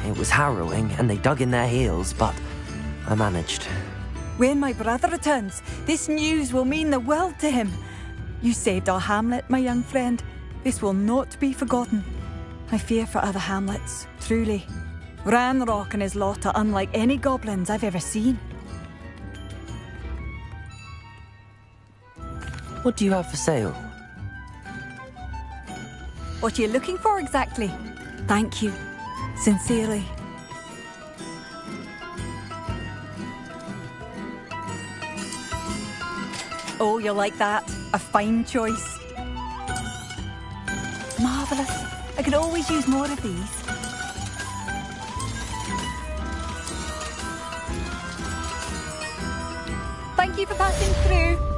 It was harrowing, and they dug in their heels, but I managed. When my brother returns, this news will mean the world to him. You saved our hamlet, my young friend. This will not be forgotten. I fear for other hamlets, truly. Ranrock and his lot are unlike any goblins I've ever seen. What do you have for sale? What are you looking for exactly? Thank you. Sincerely. Oh, you'll like that. A fine choice. Marvellous. I could always use more of these. Thank you for passing through.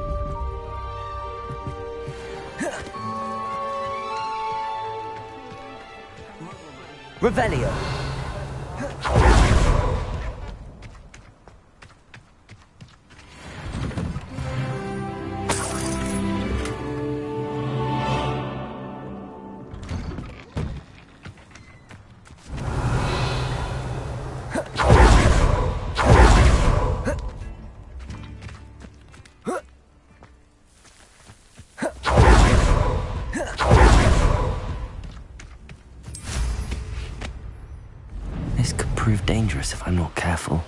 Revelio. prove dangerous if I'm not careful.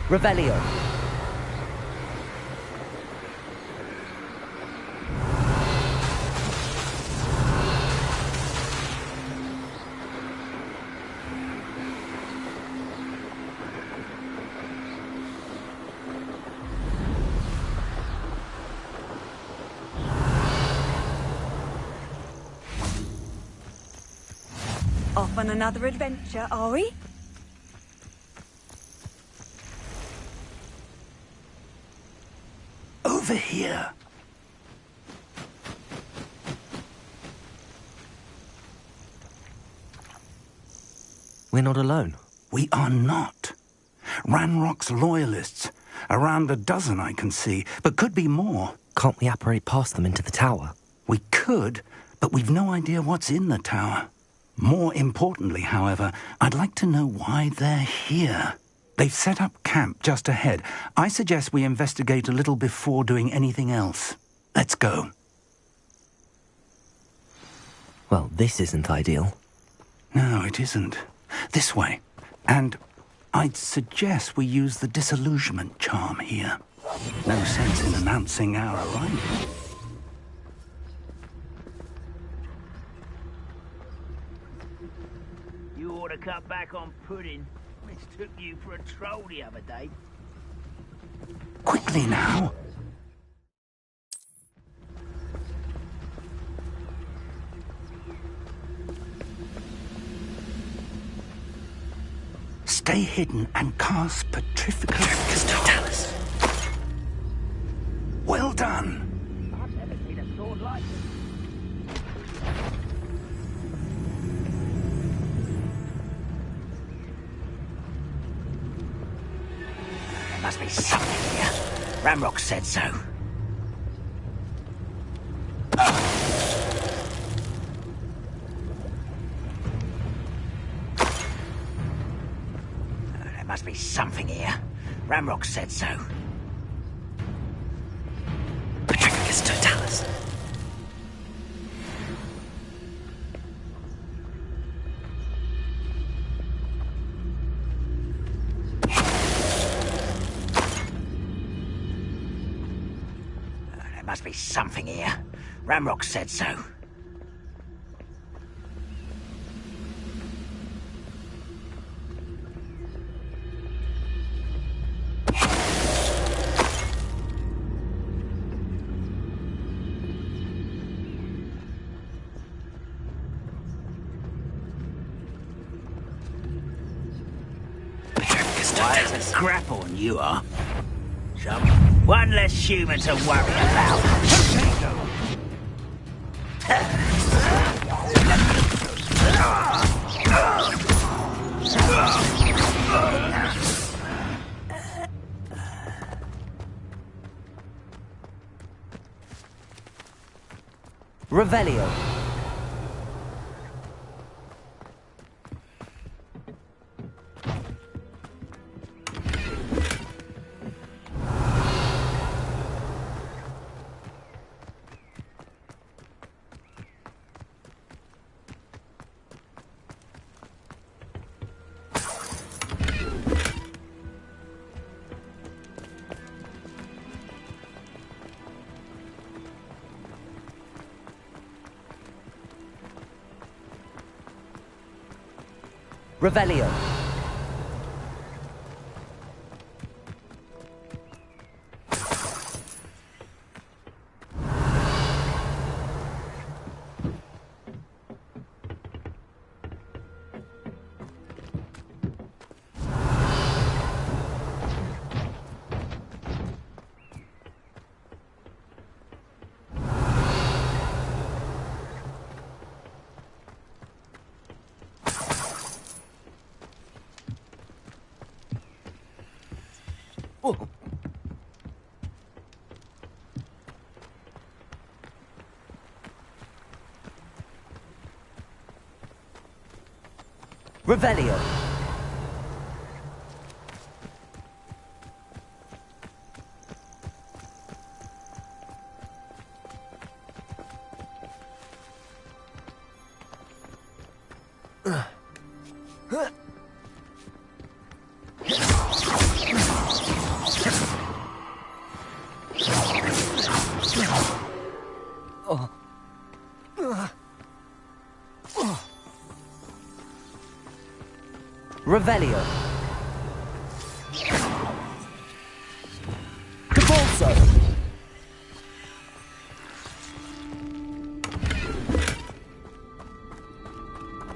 Revelio. Off on another adventure, are we? Over here. We're not alone. We are not. Ranrock's loyalists. Around a dozen I can see, but could be more. Can't we apparate past them into the tower? We could, but we've no idea what's in the tower. More importantly, however, I'd like to know why they're here. They've set up camp just ahead. I suggest we investigate a little before doing anything else. Let's go. Well, this isn't ideal. No, it isn't. This way. And I'd suggest we use the disillusionment charm here. No sense in announcing our arrival. You ought to cut back on pudding. Mistook you for a troll the other day. Quickly now. Stay hidden and cast Petrificus Totalis. Well done. I've never seen a sword like this. There must be something here. Ramrock said so. There must be something here. Ramrock said so. Petrificus Totalis. There must be something here. Ramrock said so. Quite a scrapple you are. Some one less human to worry about. Revelio. Revelio. Revelio. Revelio. Cabalso.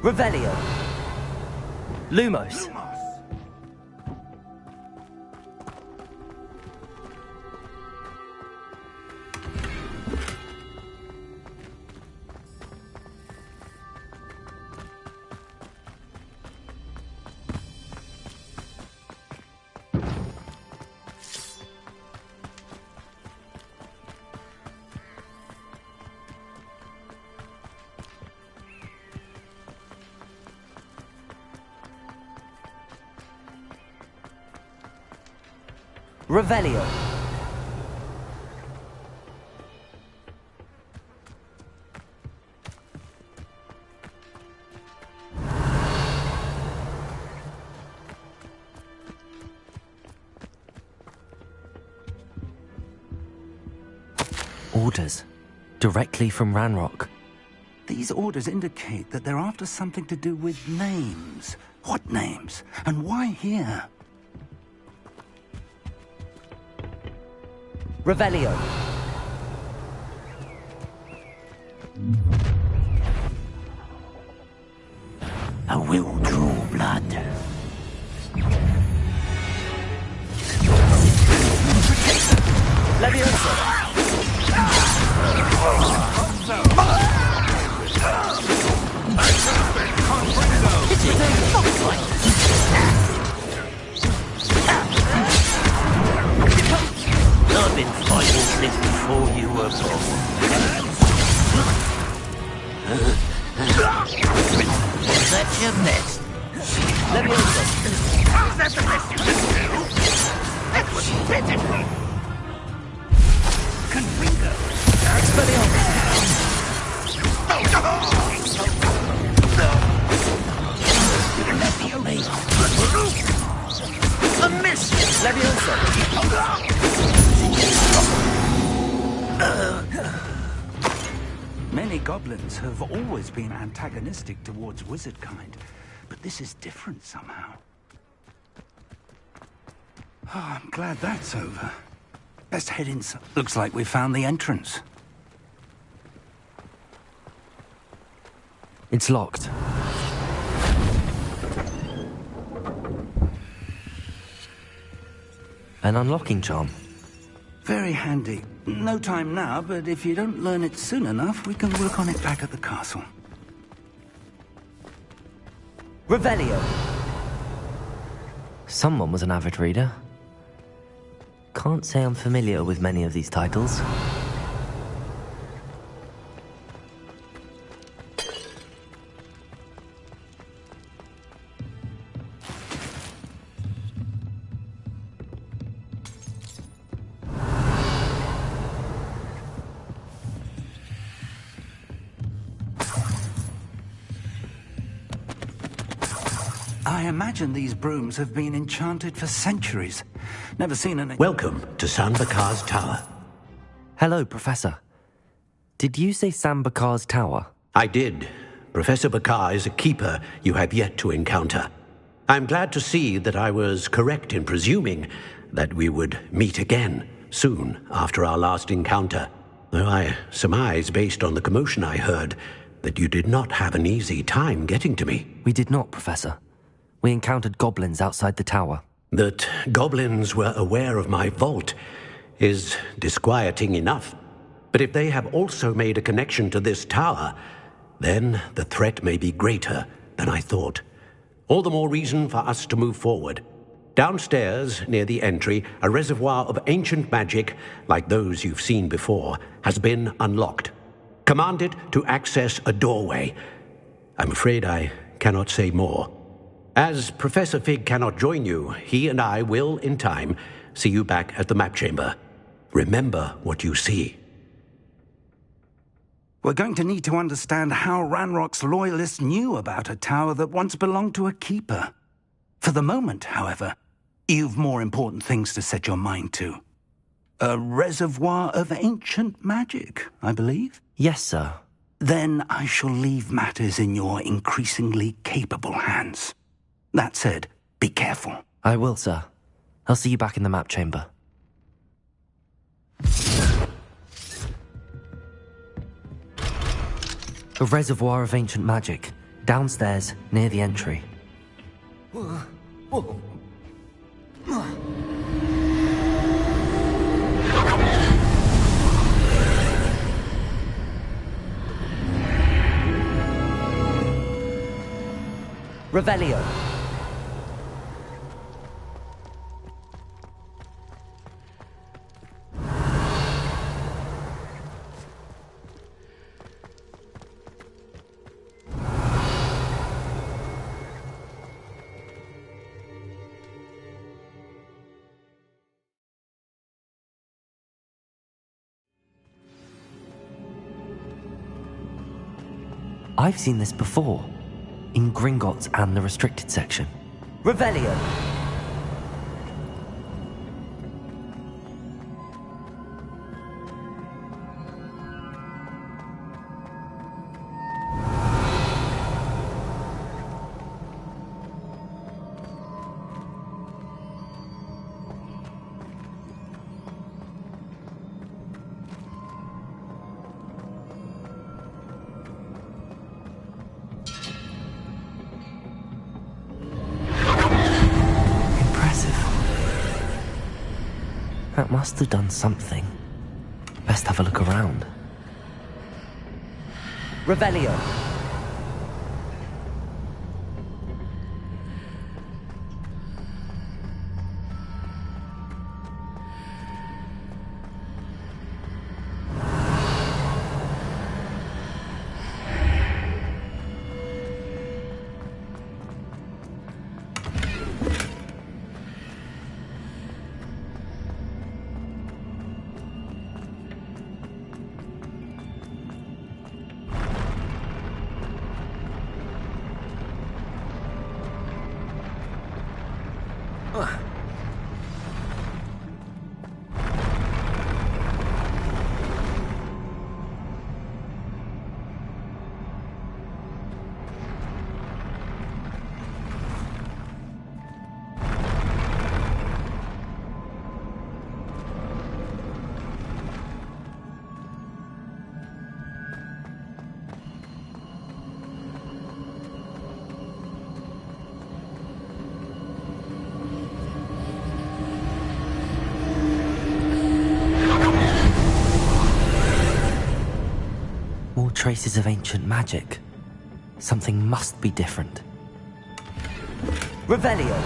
Revelio. Lumos. Revelio. Orders. Directly from Ranrock. These orders indicate that they're after something to do with names. What names? And why here? Revelio. I will draw blood. Leviosa. I've been fighting since before you were born. Was that your best? Leviosa. Was that the best you could do? That was pitiful. Confringo. A miss! Leviosa. Many goblins have always been antagonistic towards wizard kind, but this is different somehow. Oh, I'm glad that's over. Best head inside. Looks like we found the entrance. It's locked. An unlocking charm. Very handy. No time now, but if you don't learn it soon enough, we can work on it back at the castle. Revelio. Someone was an avid reader. Can't say I'm familiar with many of these titles. I imagine these brooms have been enchanted for centuries. Never seen an... Welcome to Sambakar's Tower. Hello, Professor. Did you say Sambakar's Tower? I did. Professor Bakar is a keeper you have yet to encounter. I'm glad to see that I was correct in presuming that we would meet again soon after our last encounter, though I surmise, based on the commotion I heard, that you did not have an easy time getting to me. We did not, Professor. We encountered goblins outside the tower. That goblins were aware of my vault is disquieting enough. But if they have also made a connection to this tower, then the threat may be greater than I thought. All the more reason for us to move forward. Downstairs, near the entry, a reservoir of ancient magic, like those you've seen before, has been unlocked. Command it to access a doorway. I'm afraid I cannot say more. As Professor Fig cannot join you, he and I will, in time, see you back at the map chamber. Remember what you see. We're going to need to understand how Ranrock's loyalists knew about a tower that once belonged to a keeper. For the moment, however, you've more important things to set your mind to. A reservoir of ancient magic, I believe? Yes, sir. Then I shall leave matters in your increasingly capable hands. That said, be careful. I will, sir. I'll see you back in the map chamber. A reservoir of ancient magic, downstairs near the entry. Revelio. I've seen this before, in Gringotts and the restricted section. Revelio. That must have done something. Best have a look around. Revelio. More traces of ancient magic. Something must be different. Revelio.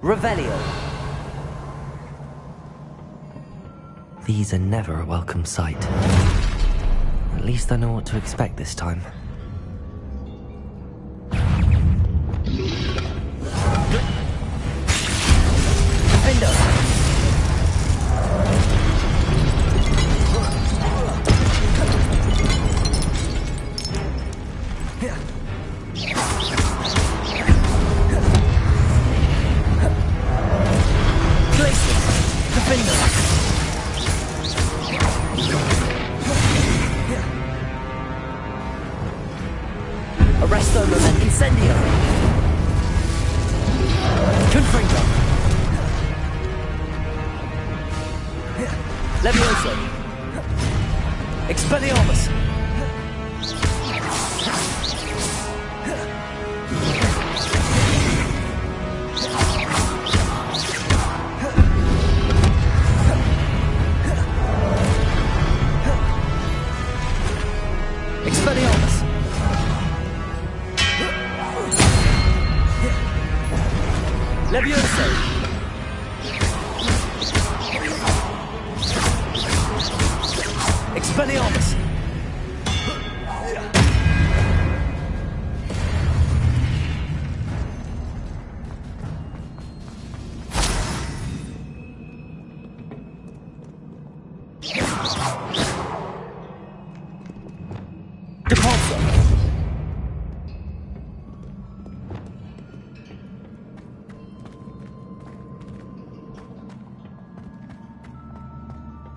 Revelio. These are never a welcome sight. At least I know what to expect this time. Arresto moment incendio. Confringo. Levioso. Expelliarmus. Expelliarmus. Levioso.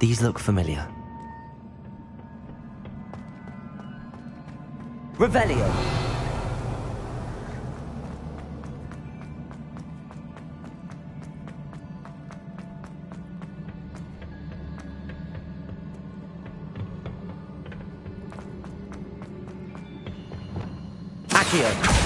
These look familiar. Revelio. Accio.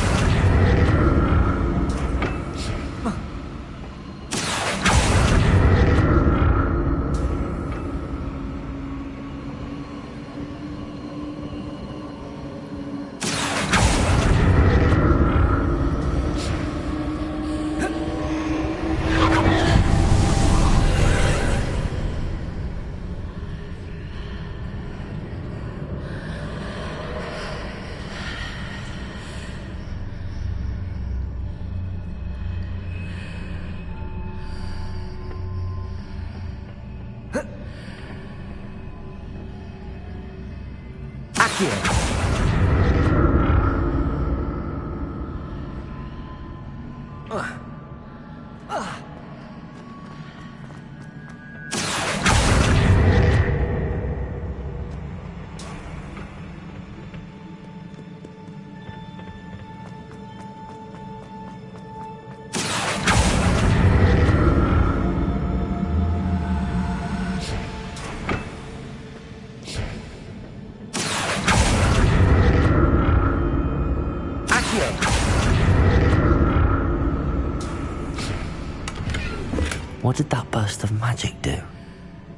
What did that burst of magic do?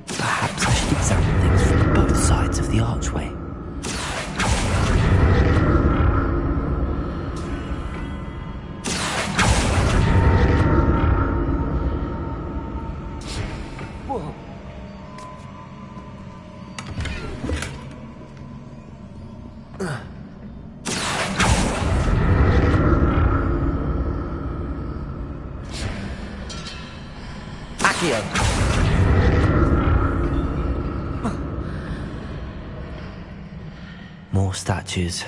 Perhaps I should examine things from both sides of the archway. Whoa. More statues.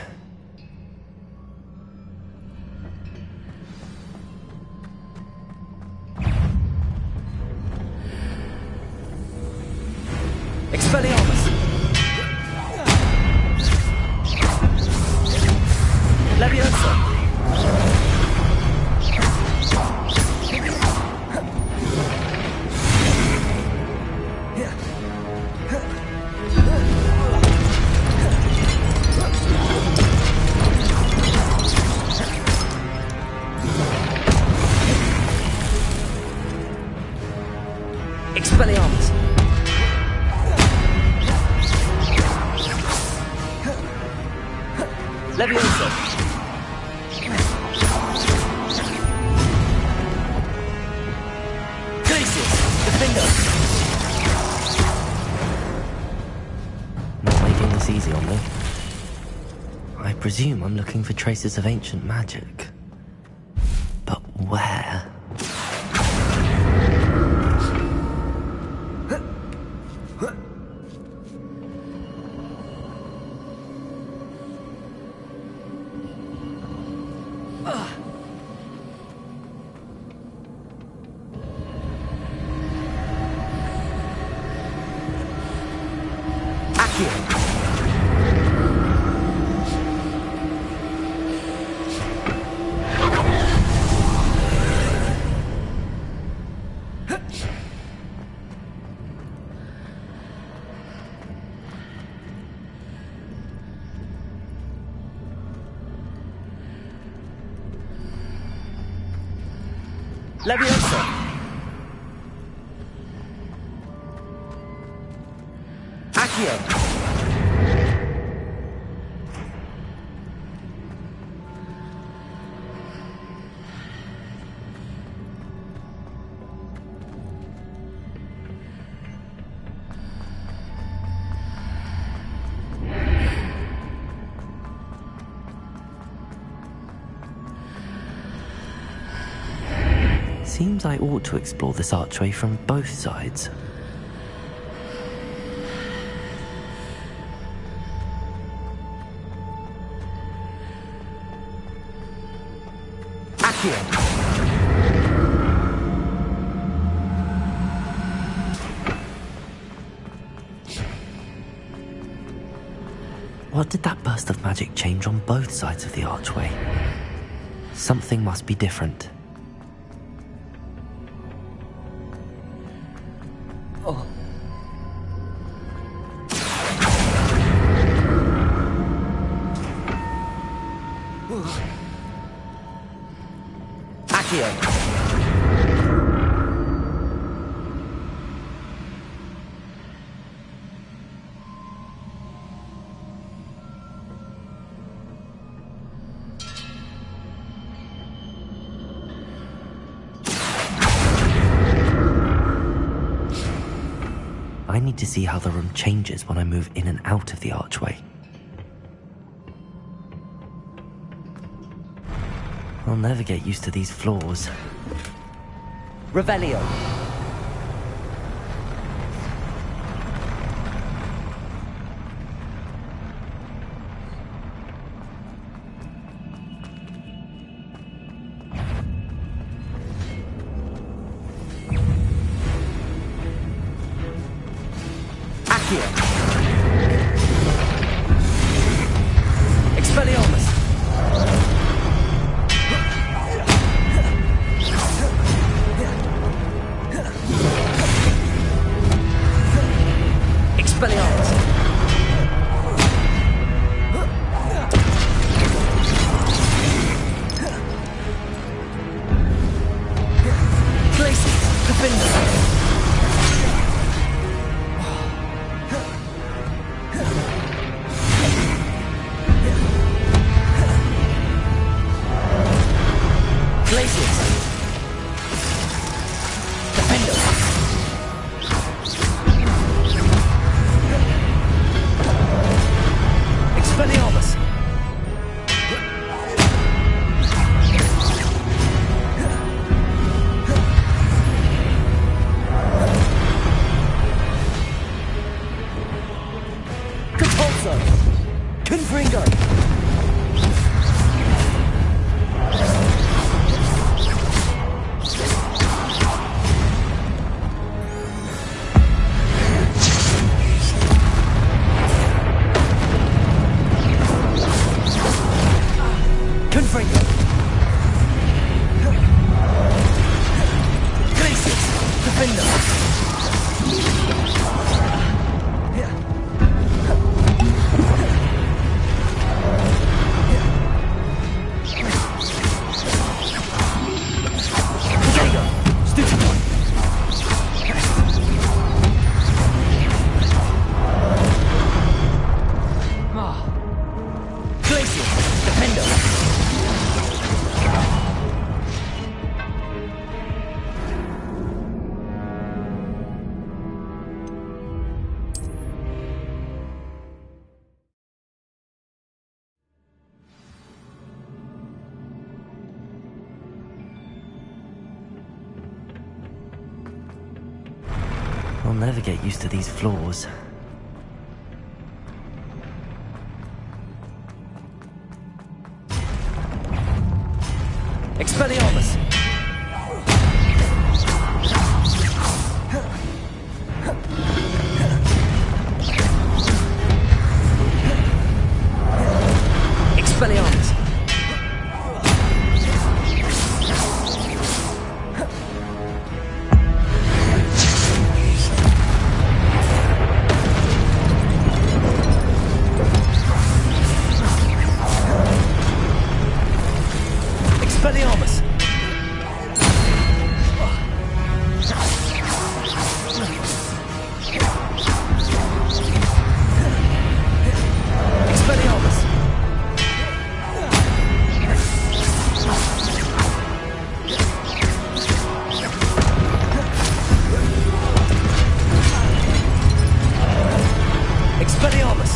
Expelliarmus! Leviosa! Expelliarmus! Leviosa! Glacius! Defender! Not making this easy on me. I presume I'm looking for traces of ancient magic. But where? Leviosa! Accio! Seems I ought to explore this archway from both sides. Accio! What did that burst of magic change on both sides of the archway? Something must be different. Oh. Accio. I need to see how the room changes when I move in and out of the archway. I'll never get used to these floors. Revelio. Accio. Expelliarmus. Expelliarmus. Glacius. Defender. Glacius. Defender. Expelliarmus. Compulso. Confringo. Confringo. Glacius. Defender. Diego. Stupid. Glacius. Defender. I'll never get used to these floors. Expelliarmus. Expelliarmus. Expelliarmus. Expelliarmus. Expelliarmus.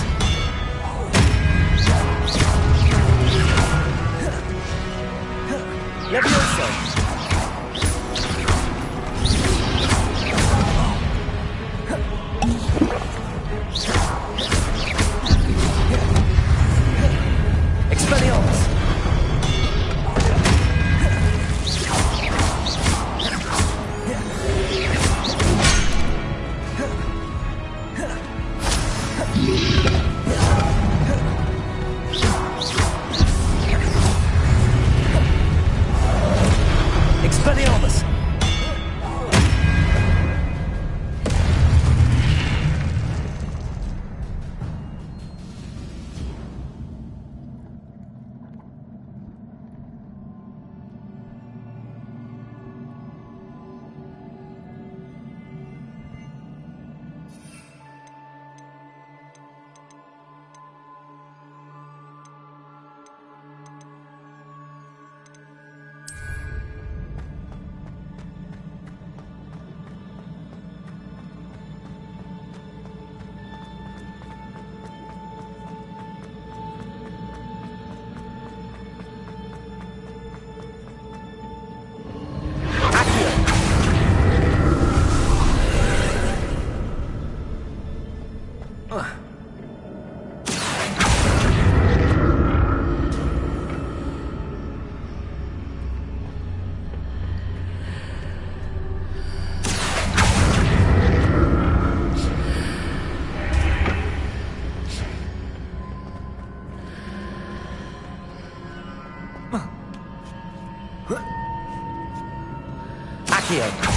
Accio.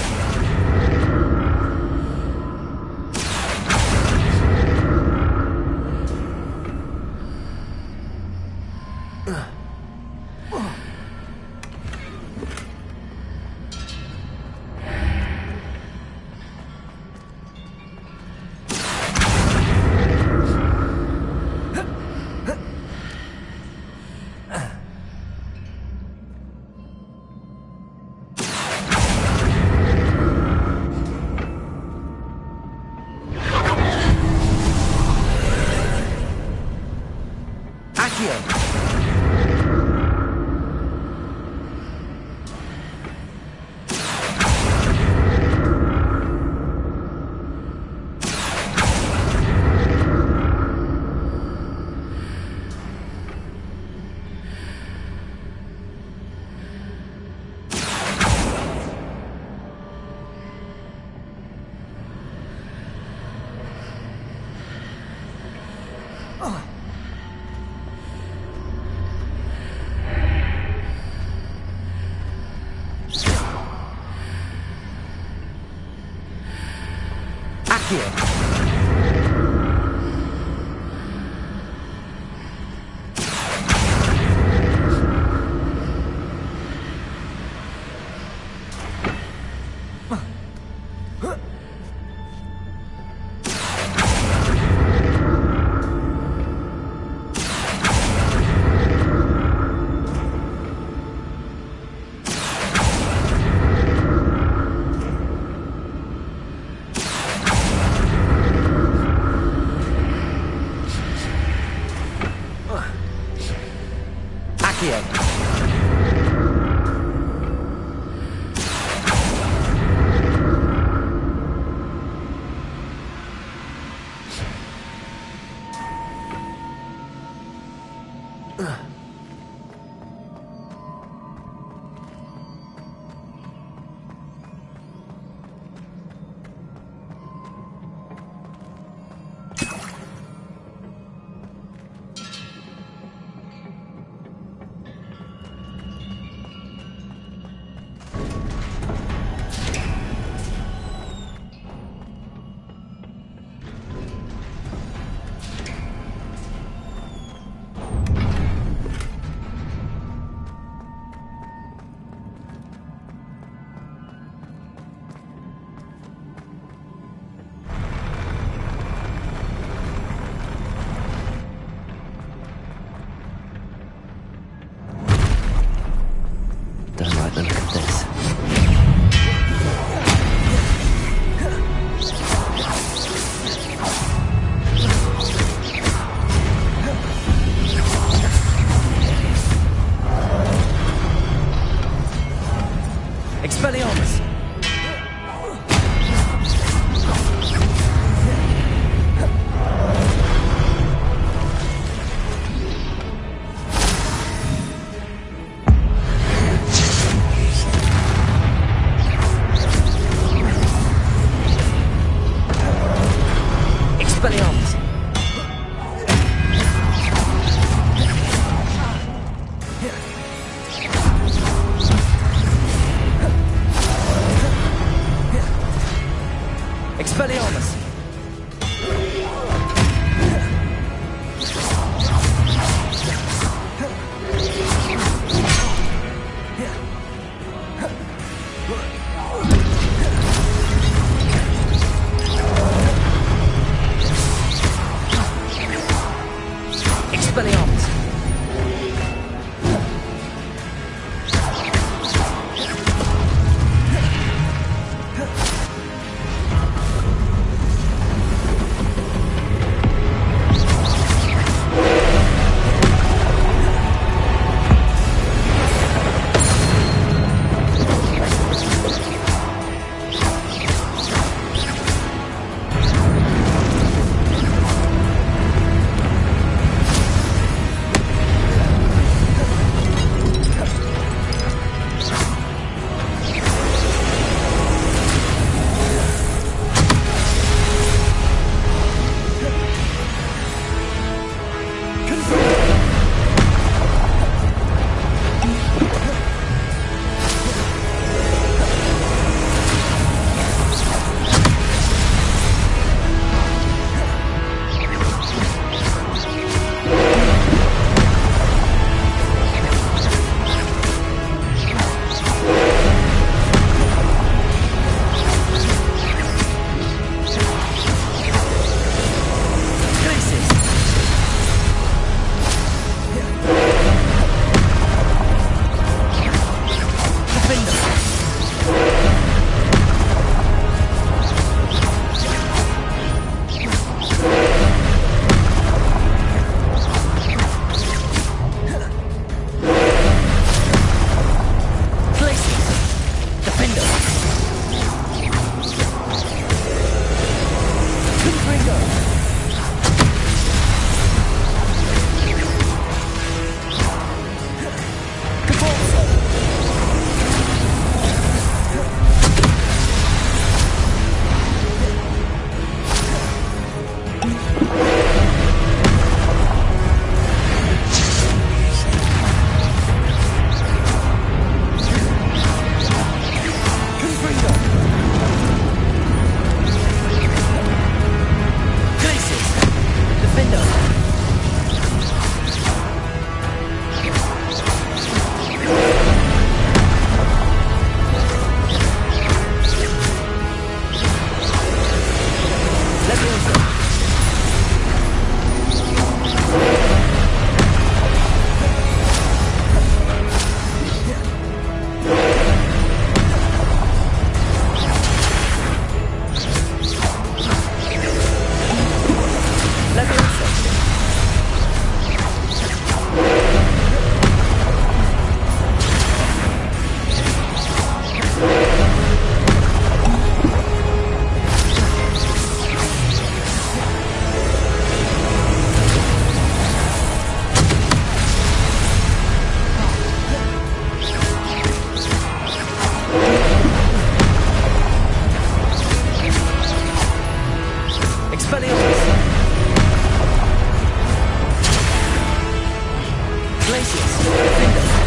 Glacius, defender.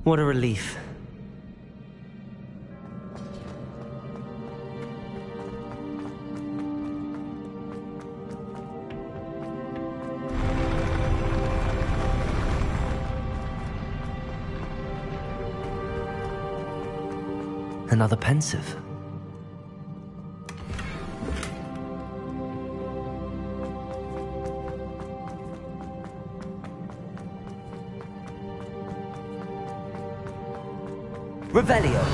What a relief. Another pensive. Revelio.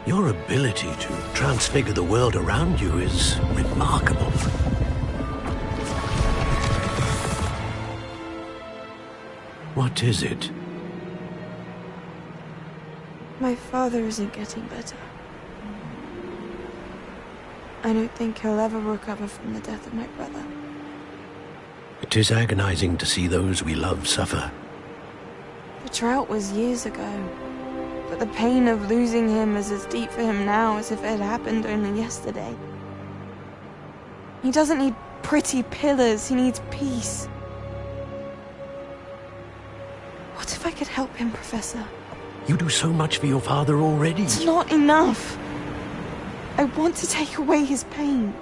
Your ability to transfigure the world around you is remarkable. What is it? My father isn't getting better. I don't think he'll ever recover from the death of my brother. It is agonizing to see those we love suffer. The drought was years ago, but the pain of losing him is as deep for him now as if it had happened only yesterday. He doesn't need pretty pillars, he needs peace. What if I could help him, Professor? You do so much for your father already. It's not enough. I want to take away his pain.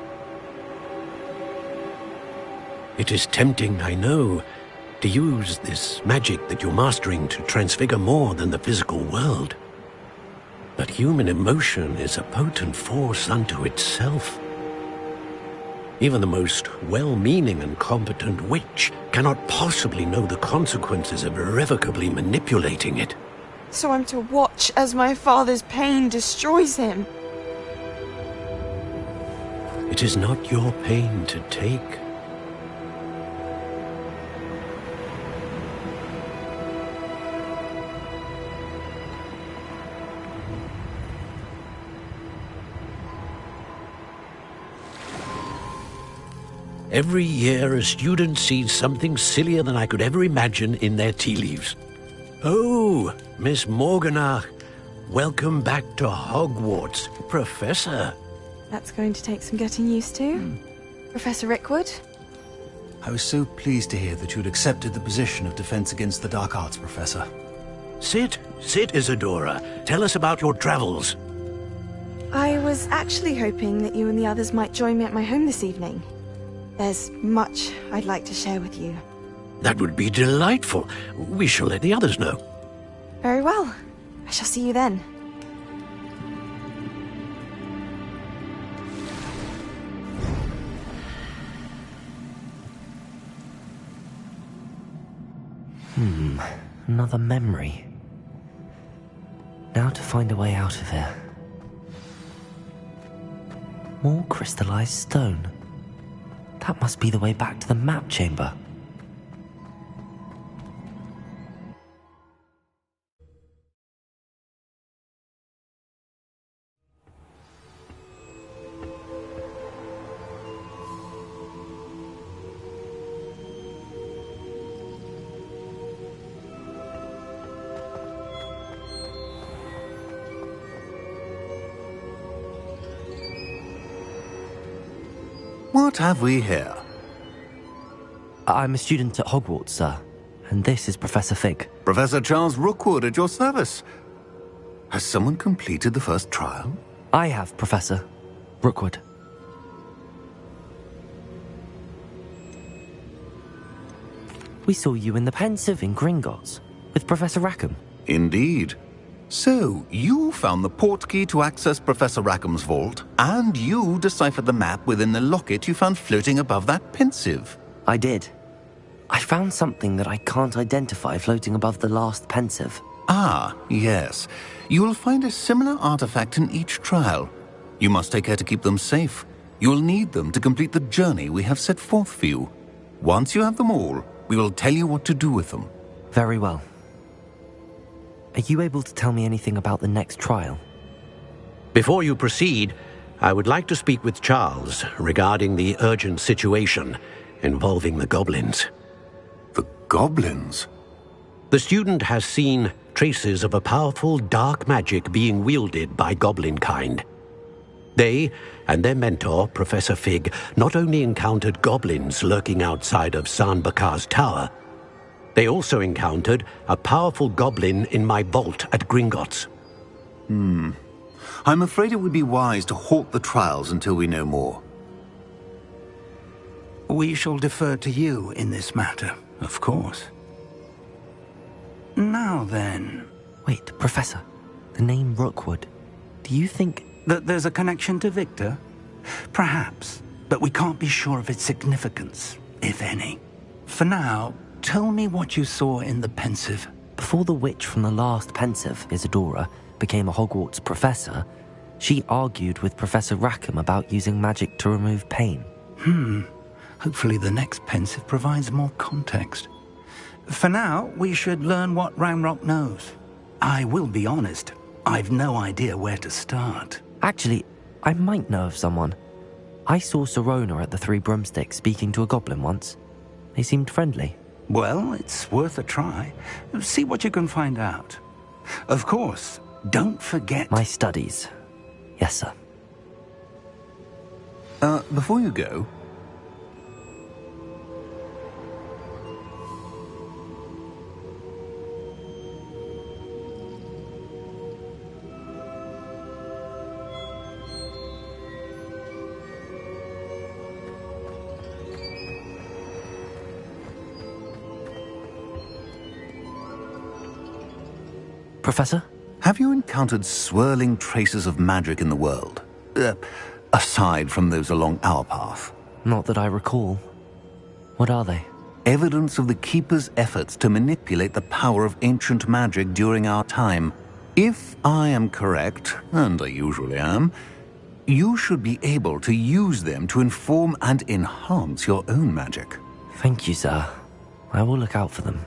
It is tempting, I know, to use this magic that you're mastering to transfigure more than the physical world. But human emotion is a potent force unto itself. Even the most well-meaning and competent witch cannot possibly know the consequences of irrevocably manipulating it. So I'm to watch as my father's pain destroys him. It is not your pain to take. Every year, a student sees something sillier than I could ever imagine in their tea leaves. Oh, Miss Morganach, welcome back to Hogwarts, Professor. That's going to take some getting used to. Professor Rickwood? I was so pleased to hear that you'd accepted the position of Defense Against the Dark Arts, Professor. Sit, Isadora. Tell us about your travels. I was actually hoping that you and the others might join me at my home this evening. There's much I'd like to share with you. That would be delightful. We shall let the others know. Very well. I shall see you then. Another memory. Now to find a way out of here. More crystallized stone. That must be the way back to the map chamber. What have we here? I'm a student at Hogwarts, sir, and this is Professor Fig. Professor Charles Rookwood at your service. Has someone completed the first trial? I have, Professor Rookwood. We saw you in the Pensive in Gringotts with Professor Rackham. Indeed. So, you found the portkey to access Professor Rackham's vault, and you deciphered the map within the locket you found floating above that Pensive. I did. I found something that I can't identify floating above the last Pensive. Ah, yes. You will find a similar artifact in each trial. You must take care to keep them safe. You will need them to complete the journey we have set forth for you. Once you have them all, we will tell you what to do with them. Very well. Are you able to tell me anything about the next trial? Before you proceed, I would like to speak with Charles regarding the urgent situation involving the goblins. The goblins? The student has seen traces of a powerful dark magic being wielded by goblin kind. They and their mentor, Professor Fig, not only encountered goblins lurking outside of Sanbakar's tower, they also encountered a powerful goblin in my vault at Gringotts. I'm afraid it would be wise to halt the trials until we know more. We shall defer to you in this matter, of course. Now then... Wait, Professor. The name Rookwood. Do you think... that there's a connection to Victor? Perhaps, but we can't be sure of its significance, if any. For now, tell me what you saw in the Pensive. Before the witch from the last Pensive, Isadora, became a Hogwarts professor, she argued with Professor Rackham about using magic to remove pain. Hopefully the next Pensive provides more context. For now, we should learn what Ranrock knows. I will be honest, I've no idea where to start. Actually, I might know of someone. I saw Serona at the Three Broomsticks speaking to a goblin once. They seemed friendly. Well, it's worth a try. See what you can find out. Of course, don't forget... My studies. Yes, sir. Before you go... Professor? Have you encountered swirling traces of magic in the world? Aside from those along our path? Not that I recall. What are they? Evidence of the Keeper's efforts to manipulate the power of ancient magic during our time. If I am correct, and I usually am, you should be able to use them to inform and enhance your own magic. Thank you, sir. I will look out for them.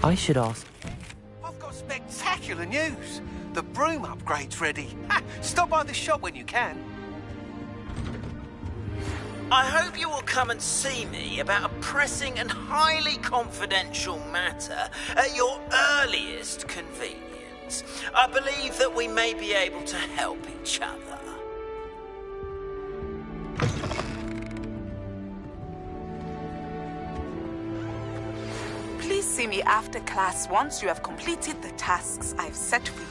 I should ask. I've got spectacular news. The broom upgrade's ready. Ha! Stop by the shop when you can. I hope you will come and see me about a pressing and highly confidential matter at your earliest convenience. I believe that we may be able to help each other. Please see me after class once you have completed the tasks I've set for you.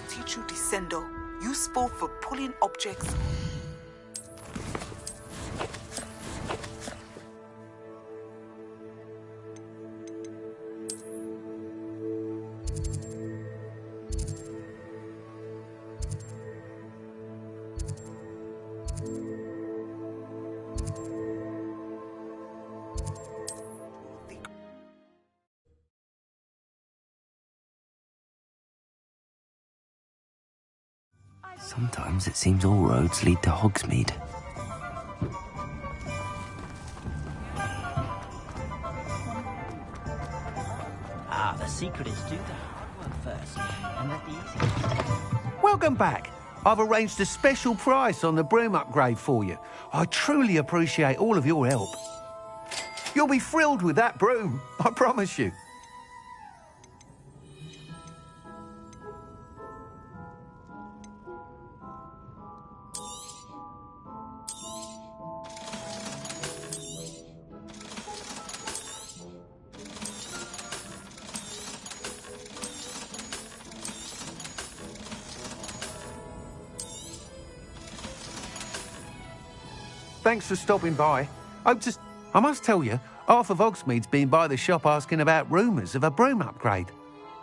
Teach you Descendo, useful for pulling objects. Sometimes it seems all roads lead to Hogsmeade. The secret is do the hard work first, and let the easy... Welcome back. I've arranged a special price on the broom upgrade for you. I truly appreciate all of your help. You'll be thrilled with that broom, I promise you. Thanks for stopping by. I must tell you, half of Hogsmeade's been by the shop asking about rumours of a broom upgrade.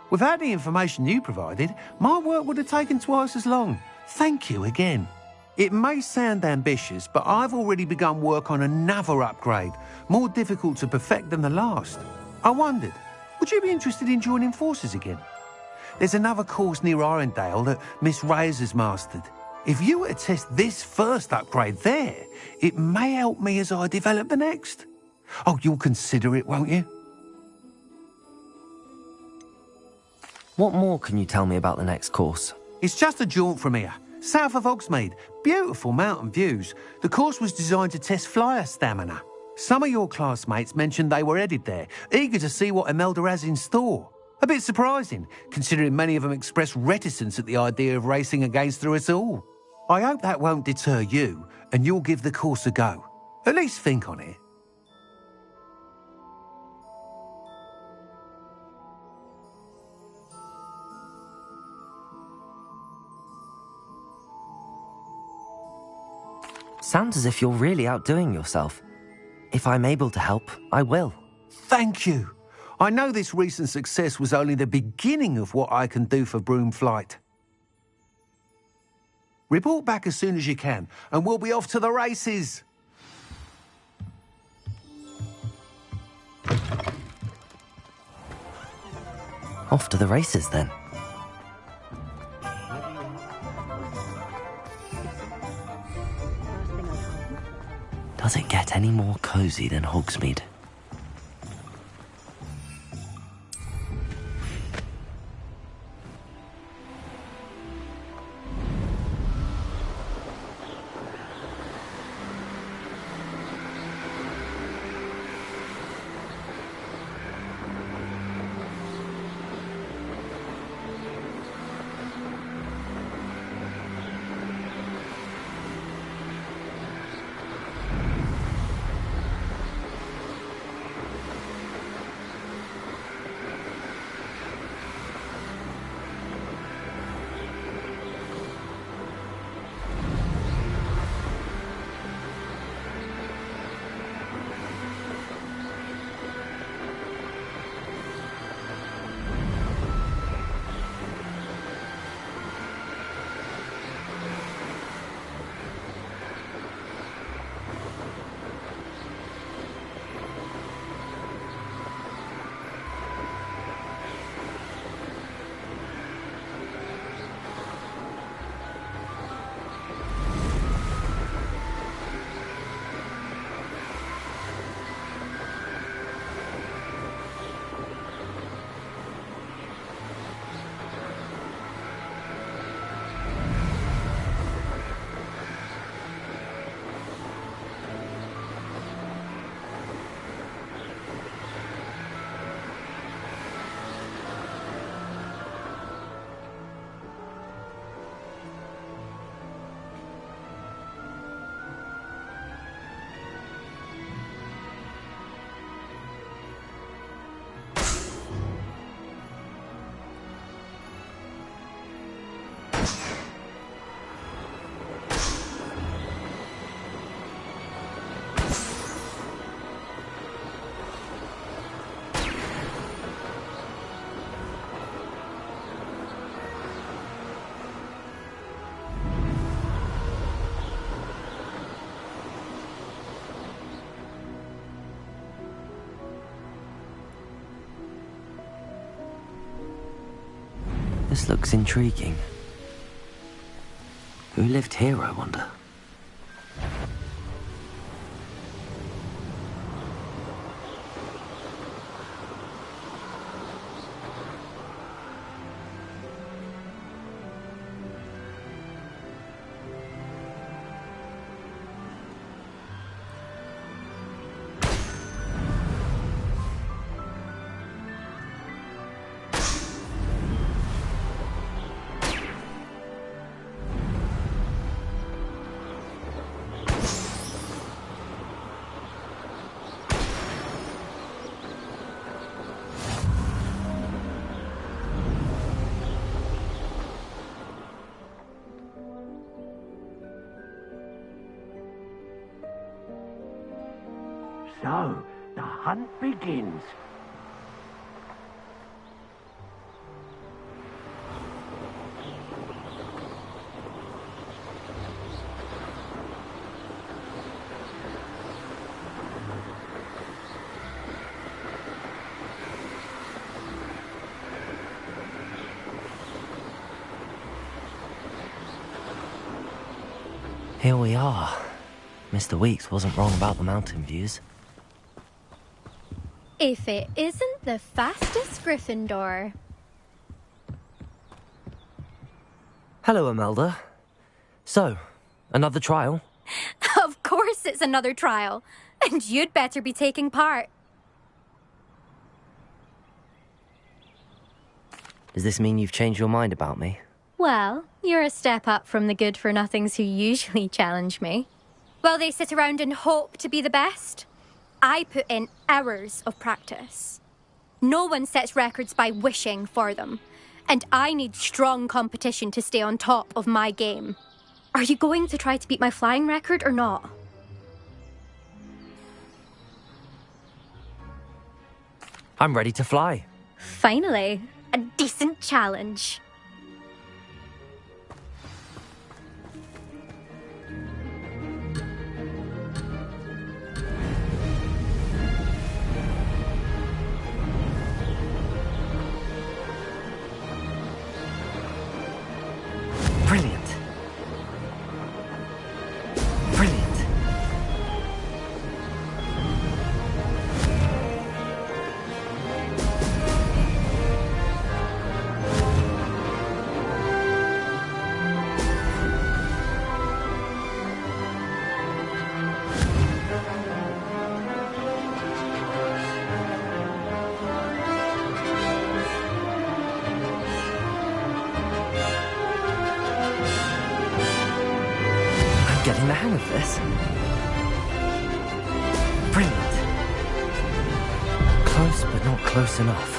Without the information you provided, my work would have taken twice as long. Thank you again. It may sound ambitious, but I've already begun work on another upgrade, more difficult to perfect than the last. I wondered, would you be interested in joining forces again? There's another course near Arendelle that Miss Reyes has mastered. If you were to test this first upgrade there, it may help me as I develop the next. Oh, you'll consider it, won't you? What more can you tell me about the next course? It's just a jaunt from here, south of Hogsmeade. Beautiful mountain views. The course was designed to test flyer stamina. Some of your classmates mentioned they were headed there, eager to see what Imelda has in store. A bit surprising, considering many of them expressed reticence at the idea of racing against us all. I hope that won't deter you, and you'll give the course a go. At least think on it. Sounds as if you're really outdoing yourself. If I'm able to help, I will. Thank you. I know this recent success was only the beginning of what I can do for Broom Flight. Report back as soon as you can, and we'll be off to the races. Off to the races, then. Does it get any more cozy than Hogsmeade? This looks intriguing. Who lived here, I wonder? So, the hunt begins. Here we are. Mr. Weeks wasn't wrong about the mountain views. If it isn't the fastest Gryffindor. Hello, Imelda. So, another trial? Of course it's another trial. And you'd better be taking part. Does this mean you've changed your mind about me? Well, you're a step up from the good-for-nothings who usually challenge me. While they sit around and hope to be the best, I put in hours of practice. No one sets records by wishing for them, and I need strong competition to stay on top of my game. Are you going to try to beat my flying record or not? I'm ready to fly. Finally, a decent challenge. Brilliant. Brilliant. Getting the hang of this. Brilliant. Close, but not close enough.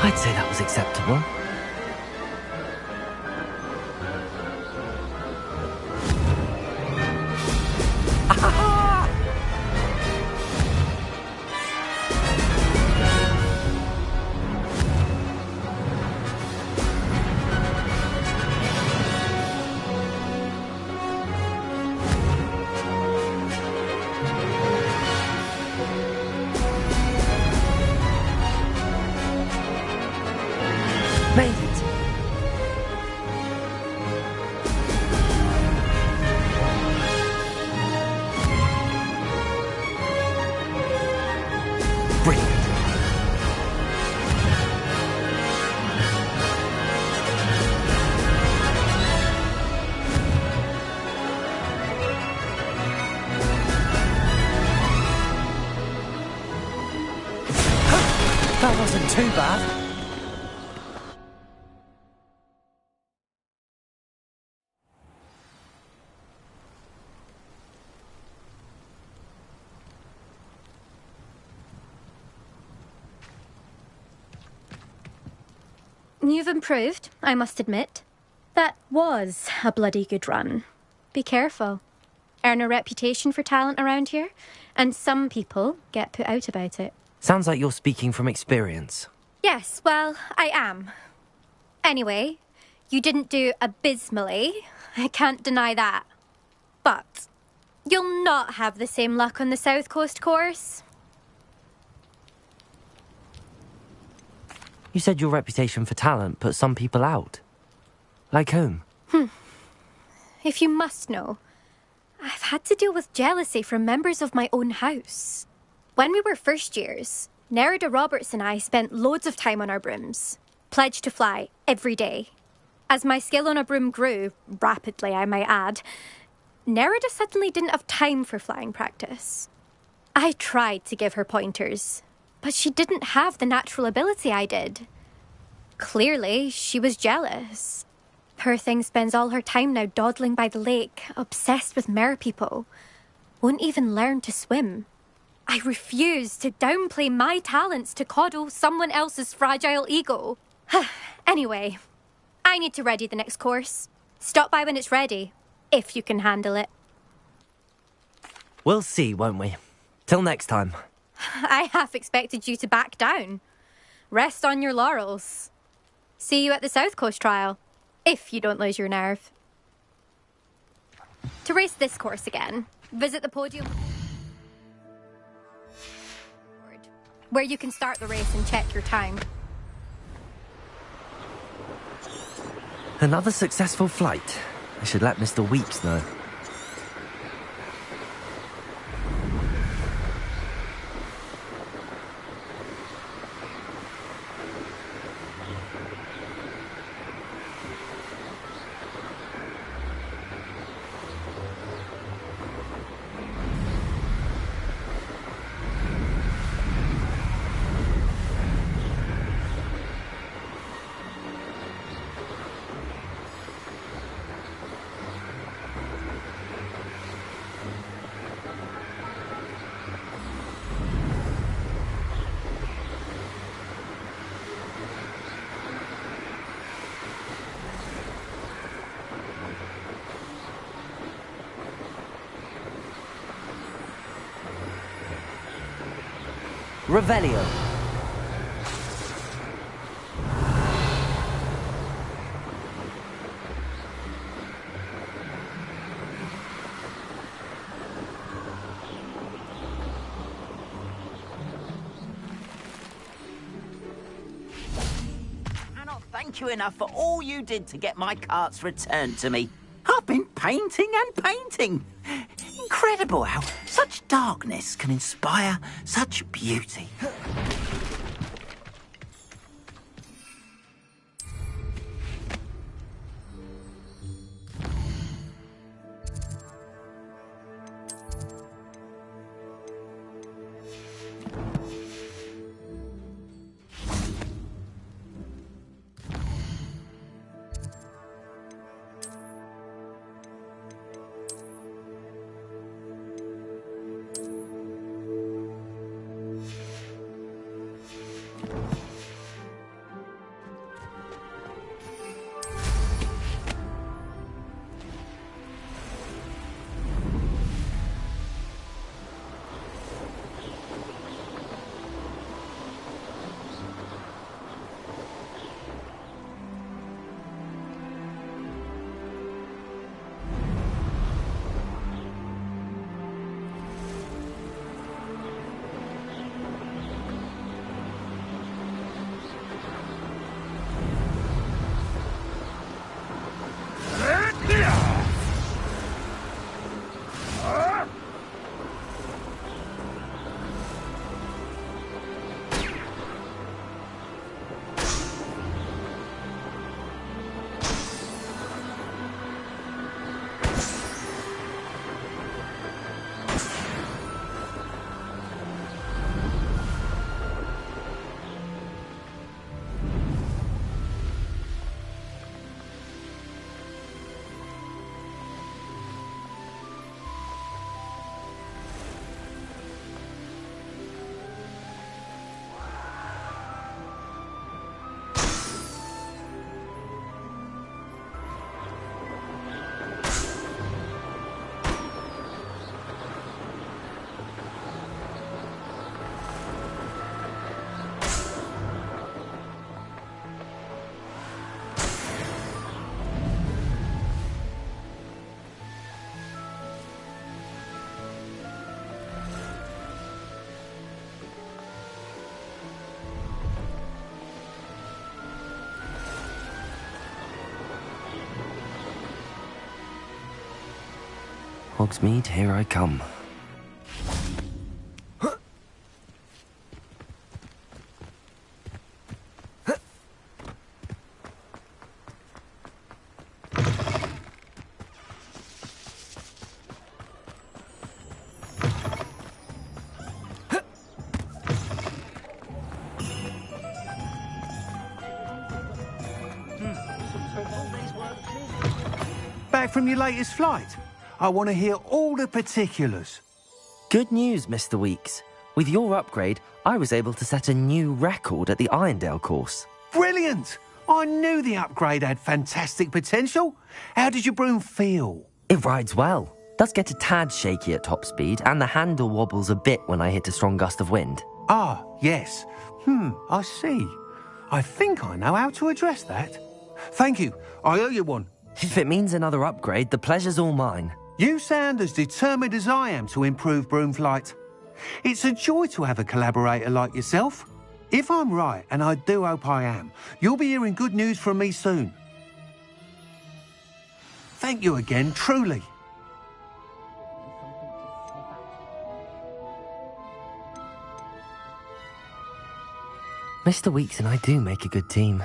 I'd say that was acceptable. Made it. Brilliant. That wasn't too bad. You've improved, I must admit. That was a bloody good run. Be careful. earn a reputation for talent around here, and some people get put out about it. Sounds like you're speaking from experience. Yes, well, I am. Anyway, you didn't do abysmally. I can't deny that. But you'll not have the same luck on the South Coast course. You said your reputation for talent put some people out. Like whom? If you must know, I've had to deal with jealousy from members of my own house. When we were first years, Nerida Roberts and I spent loads of time on our brooms, pledged to fly every day. As my skill on a broom grew, rapidly I might add, Nerida suddenly didn't have time for flying practice. I tried to give her pointers, but she didn't have the natural ability I did. Clearly, she was jealous. Poor thing spends all her time now dawdling by the lake, obsessed with merpeople. Won't even learn to swim. I refuse to downplay my talents to coddle someone else's fragile ego. Anyway, I need to ready the next course. Stop by when it's ready, if you can handle it. We'll see, won't we? Till next time. I half expected you to back down. Rest on your laurels. See you at the South Coast trial, if you don't lose your nerve. To race this course again, visit the podium where you can start the race and check your time. Another successful flight. I should let Mr. Weeps know. Revelio. Cannot thank you enough for all you did to get my carts returned to me. I've been painting and painting. Incredible how such darkness can inspire such beauty. Hogsmeade, here I come. Back from your latest flight? I want to hear all the particulars. Good news, Mr. Weeks. With your upgrade, I was able to set a new record at the Irondale course. Brilliant! I knew the upgrade had fantastic potential. How did your broom feel? It rides well. Does get a tad shaky at top speed, and the handle wobbles a bit when I hit a strong gust of wind. Ah, yes. I see. I think I know how to address that. Thank you. I owe you one. If it means another upgrade, the pleasure's all mine. You sound as determined as I am to improve broom flight. It's a joy to have a collaborator like yourself. If I'm right, and I do hope I am, you'll be hearing good news from me soon. Thank you again, truly. Mr. Weeks and I do make a good team.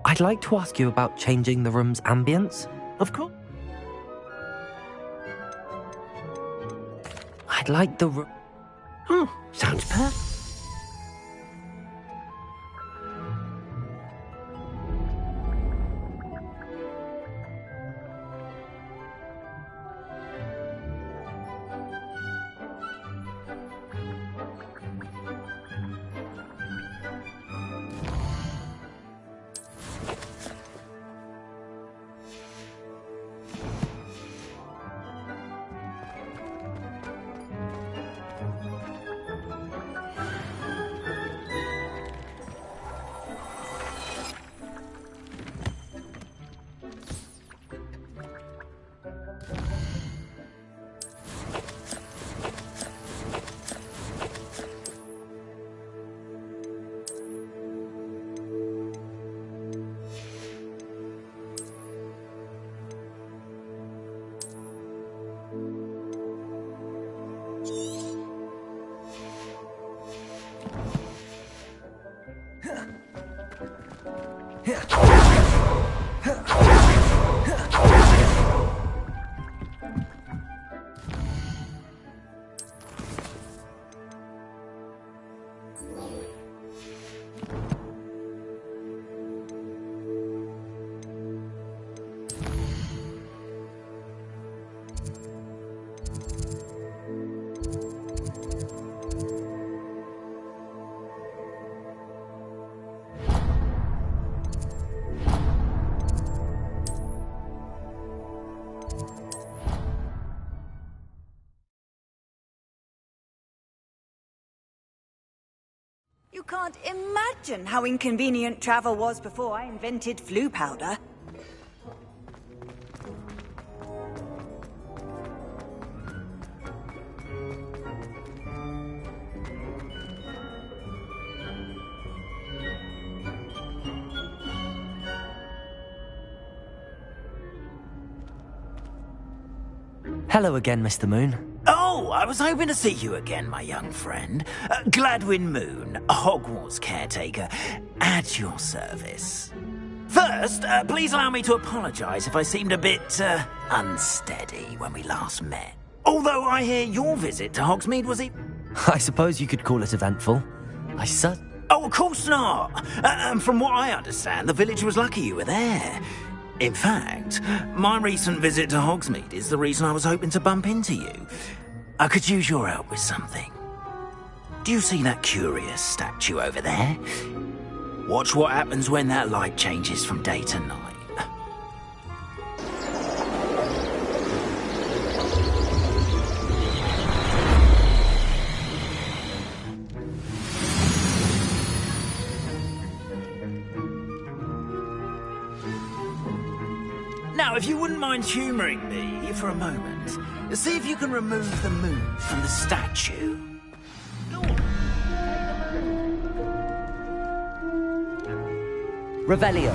I'd like to ask you about changing the room's ambience. Of course. I'd like the room... Sounds perfect. You can't imagine how inconvenient travel was before I invented flu powder. Hello again, Mr. Moon. Oh, I was hoping to see you again, my young friend. Gladwin Moon, Hogwarts caretaker, at your service. First, please allow me to apologise if I seemed a bit, unsteady when we last met. Although I hear your visit to Hogsmeade was I suppose you could call it eventful. Oh, of course not! From what I understand, the village was lucky you were there. In fact, my recent visit to Hogsmeade is the reason I was hoping to bump into you. I could use your help with something. Do you see that curious statue over there? Watch what happens when that light changes from day to night. Now, if you wouldn't mind humouring me for a moment, see if you can remove the moon from the statue. Revelio.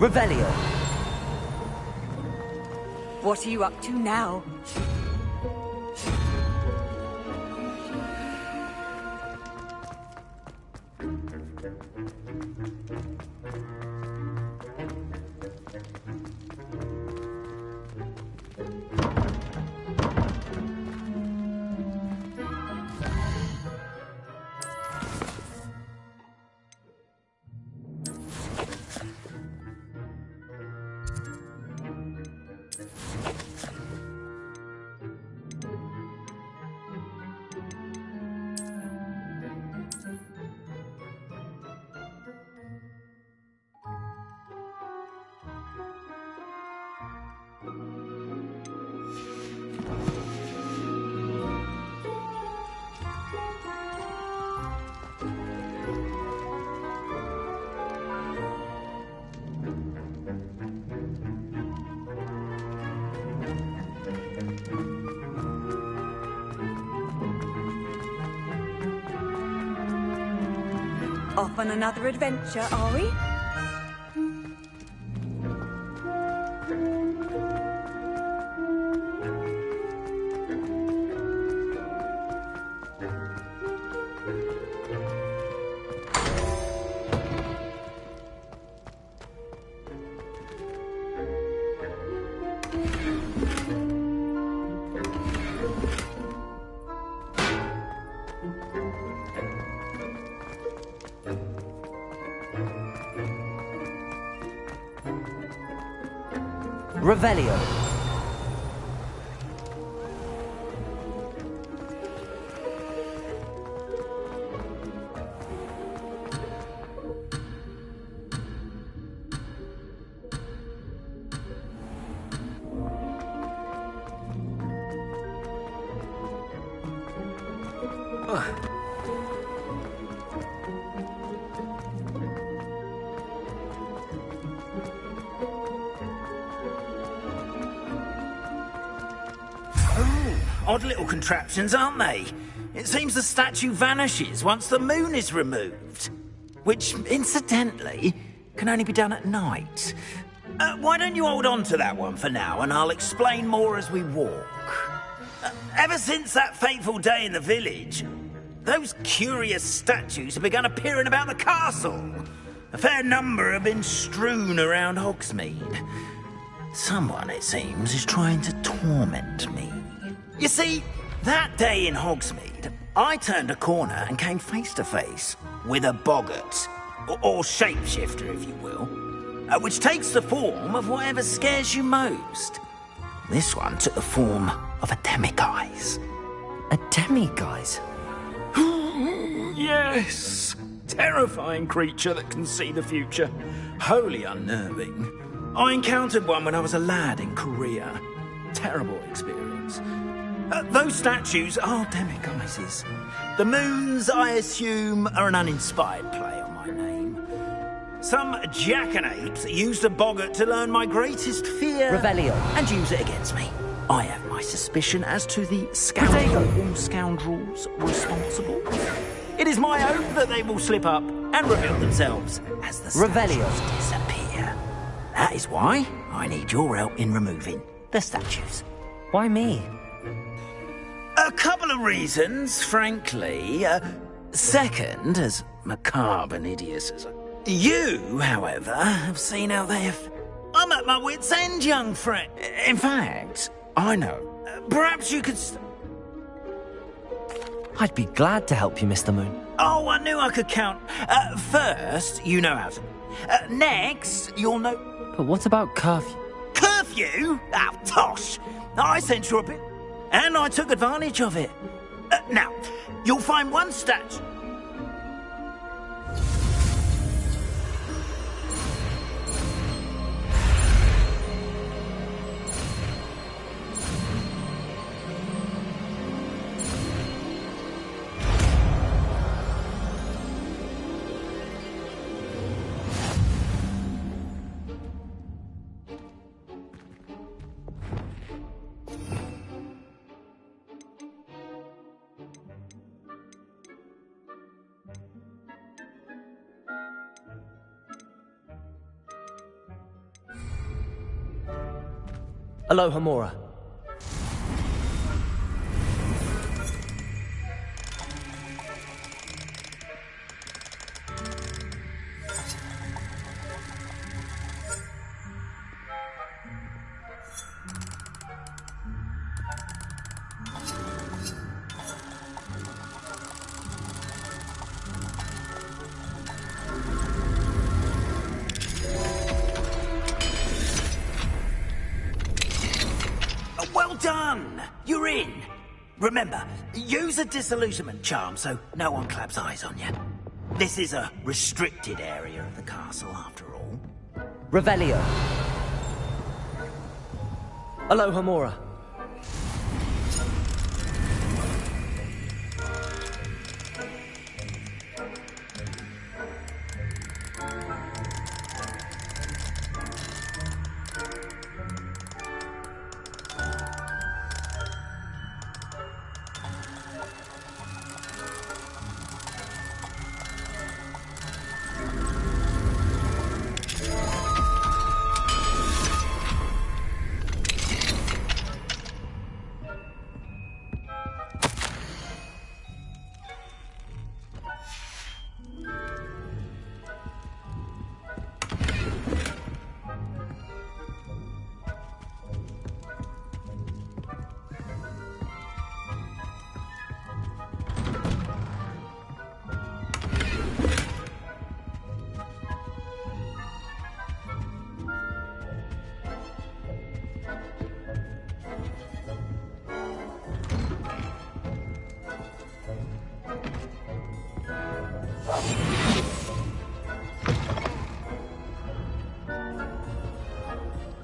Revelio. What are you up to now? Off on another adventure, are we? Revelio. Odd little contraptions, aren't they? It seems the statue vanishes once the moon is removed. Which, incidentally, can only be done at night. Why don't you hold on to that one for now, and I'll explain more as we walk. Ever since that fateful day in the village, those curious statues have begun appearing about the castle. A fair number have been strewn around Hogsmeade. Someone, it seems, is trying to torment me. You see, that day in Hogsmeade, I turned a corner and came face to face with a boggart, or shapeshifter, if you will, which takes the form of whatever scares you most. This one took the form of a demiguise. A demiguise? Yes! Terrifying creature that can see the future. Wholly unnerving. I encountered one when I was a lad in Korea. Terrible experience. Those statues are demiguises. The moons, I assume, are an uninspired play on my name. Some jackanapes used a boggart to learn my greatest fear... Revelio. ...and use it against me. I have my suspicion as to the scoundrels responsible. It is my hope that they will slip up and reveal themselves as the statues disappear. That is why I need your help in removing the statues. Why me? A couple of reasons, frankly. Second, as macabre and hideous as you, however, have seen how they have... I'm at my wit's end, young friend. In fact, I know. Perhaps you could... I'd be glad to help you, Mr. Moon. Oh, I knew I could count. First, you know how to. Next, you'll know... But what about curfew? Curfew? Oh, tosh. I sent you a bit, and I took advantage of it. Now, you'll find one statue. Aloha Mora. Done! You're in! Remember, use a disillusionment charm so no one claps eyes on you. This is a restricted area of the castle, after all. Revelio. Aloha Mora.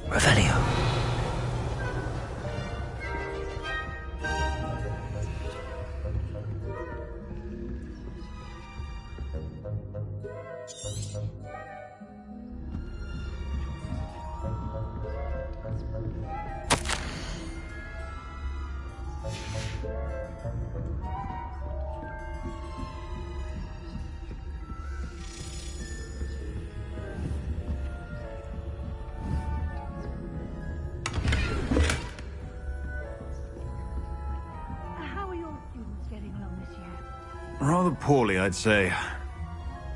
Revelio. How are your students getting along this year? Rather poorly, I'd say.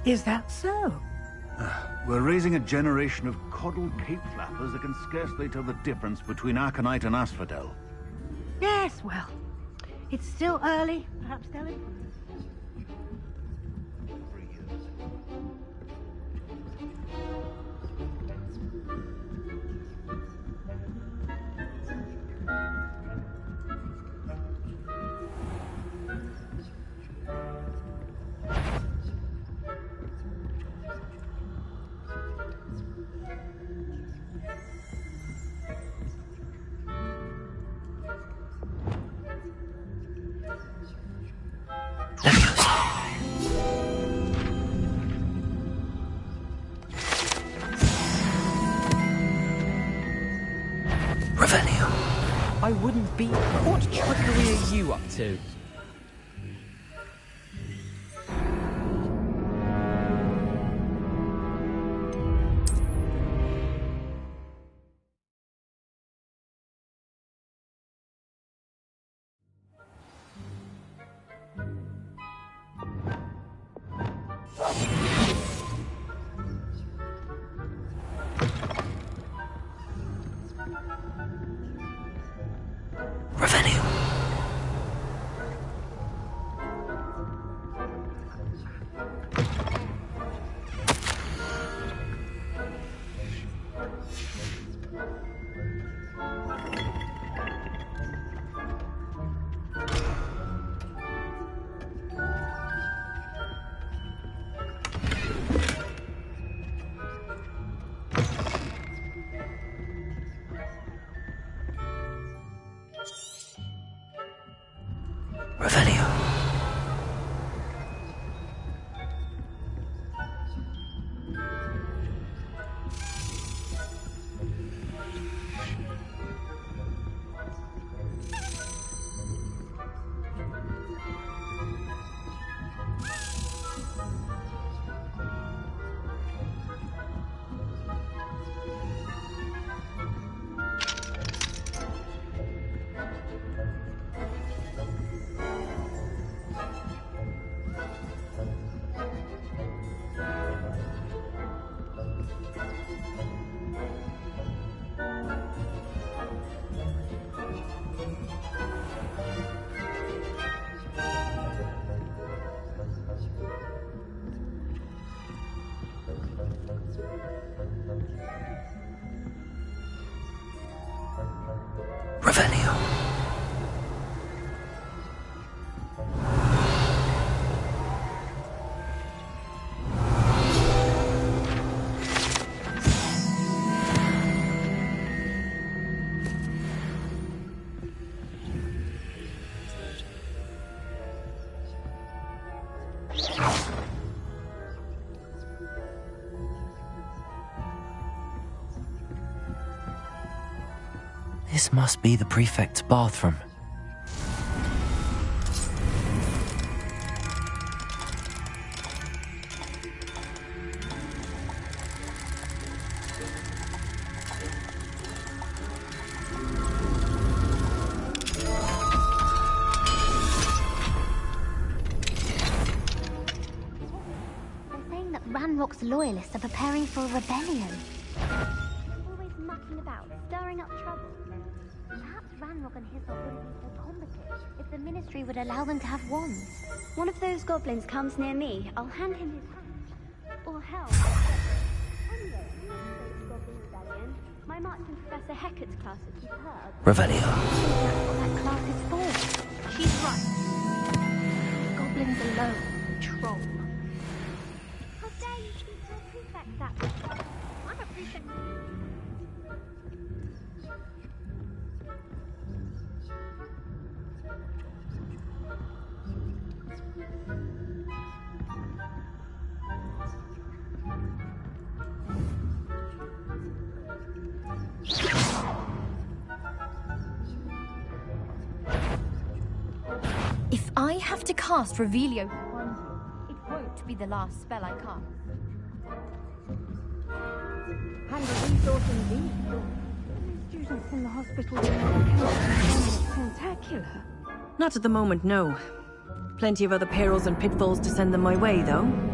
Is that so? We're raising a generation of coddled cape flappers that can scarcely tell the difference between aconite and asphodel. Yes, well, it's still early. Perhaps they'll improve. I wouldn't be. What trickery are you up to? This must be the prefect's bathroom. They're saying that Ranrock's loyalists are preparing for a rebellion. Always mucking about, stirring up trouble. Perhaps Ranrock and his lot wouldn't be so combative if the Ministry would allow them to have wands. One of those goblins comes near me, I'll hand him his hat. Or hell. Anyway, Goblin Rebellion. My March in Professor Hecat's class is superb. Revelio. That's what that class is for. She's right. Goblins alone, troll. How dare you speak to a prefect that way? I'm a prefect. If I have to cast Revelio to find you, it won't be the last spell I cast. And a resource indeed. Students in the hospital are spectacular. Not at the moment, no. Plenty of other perils and pitfalls to send them my way, though.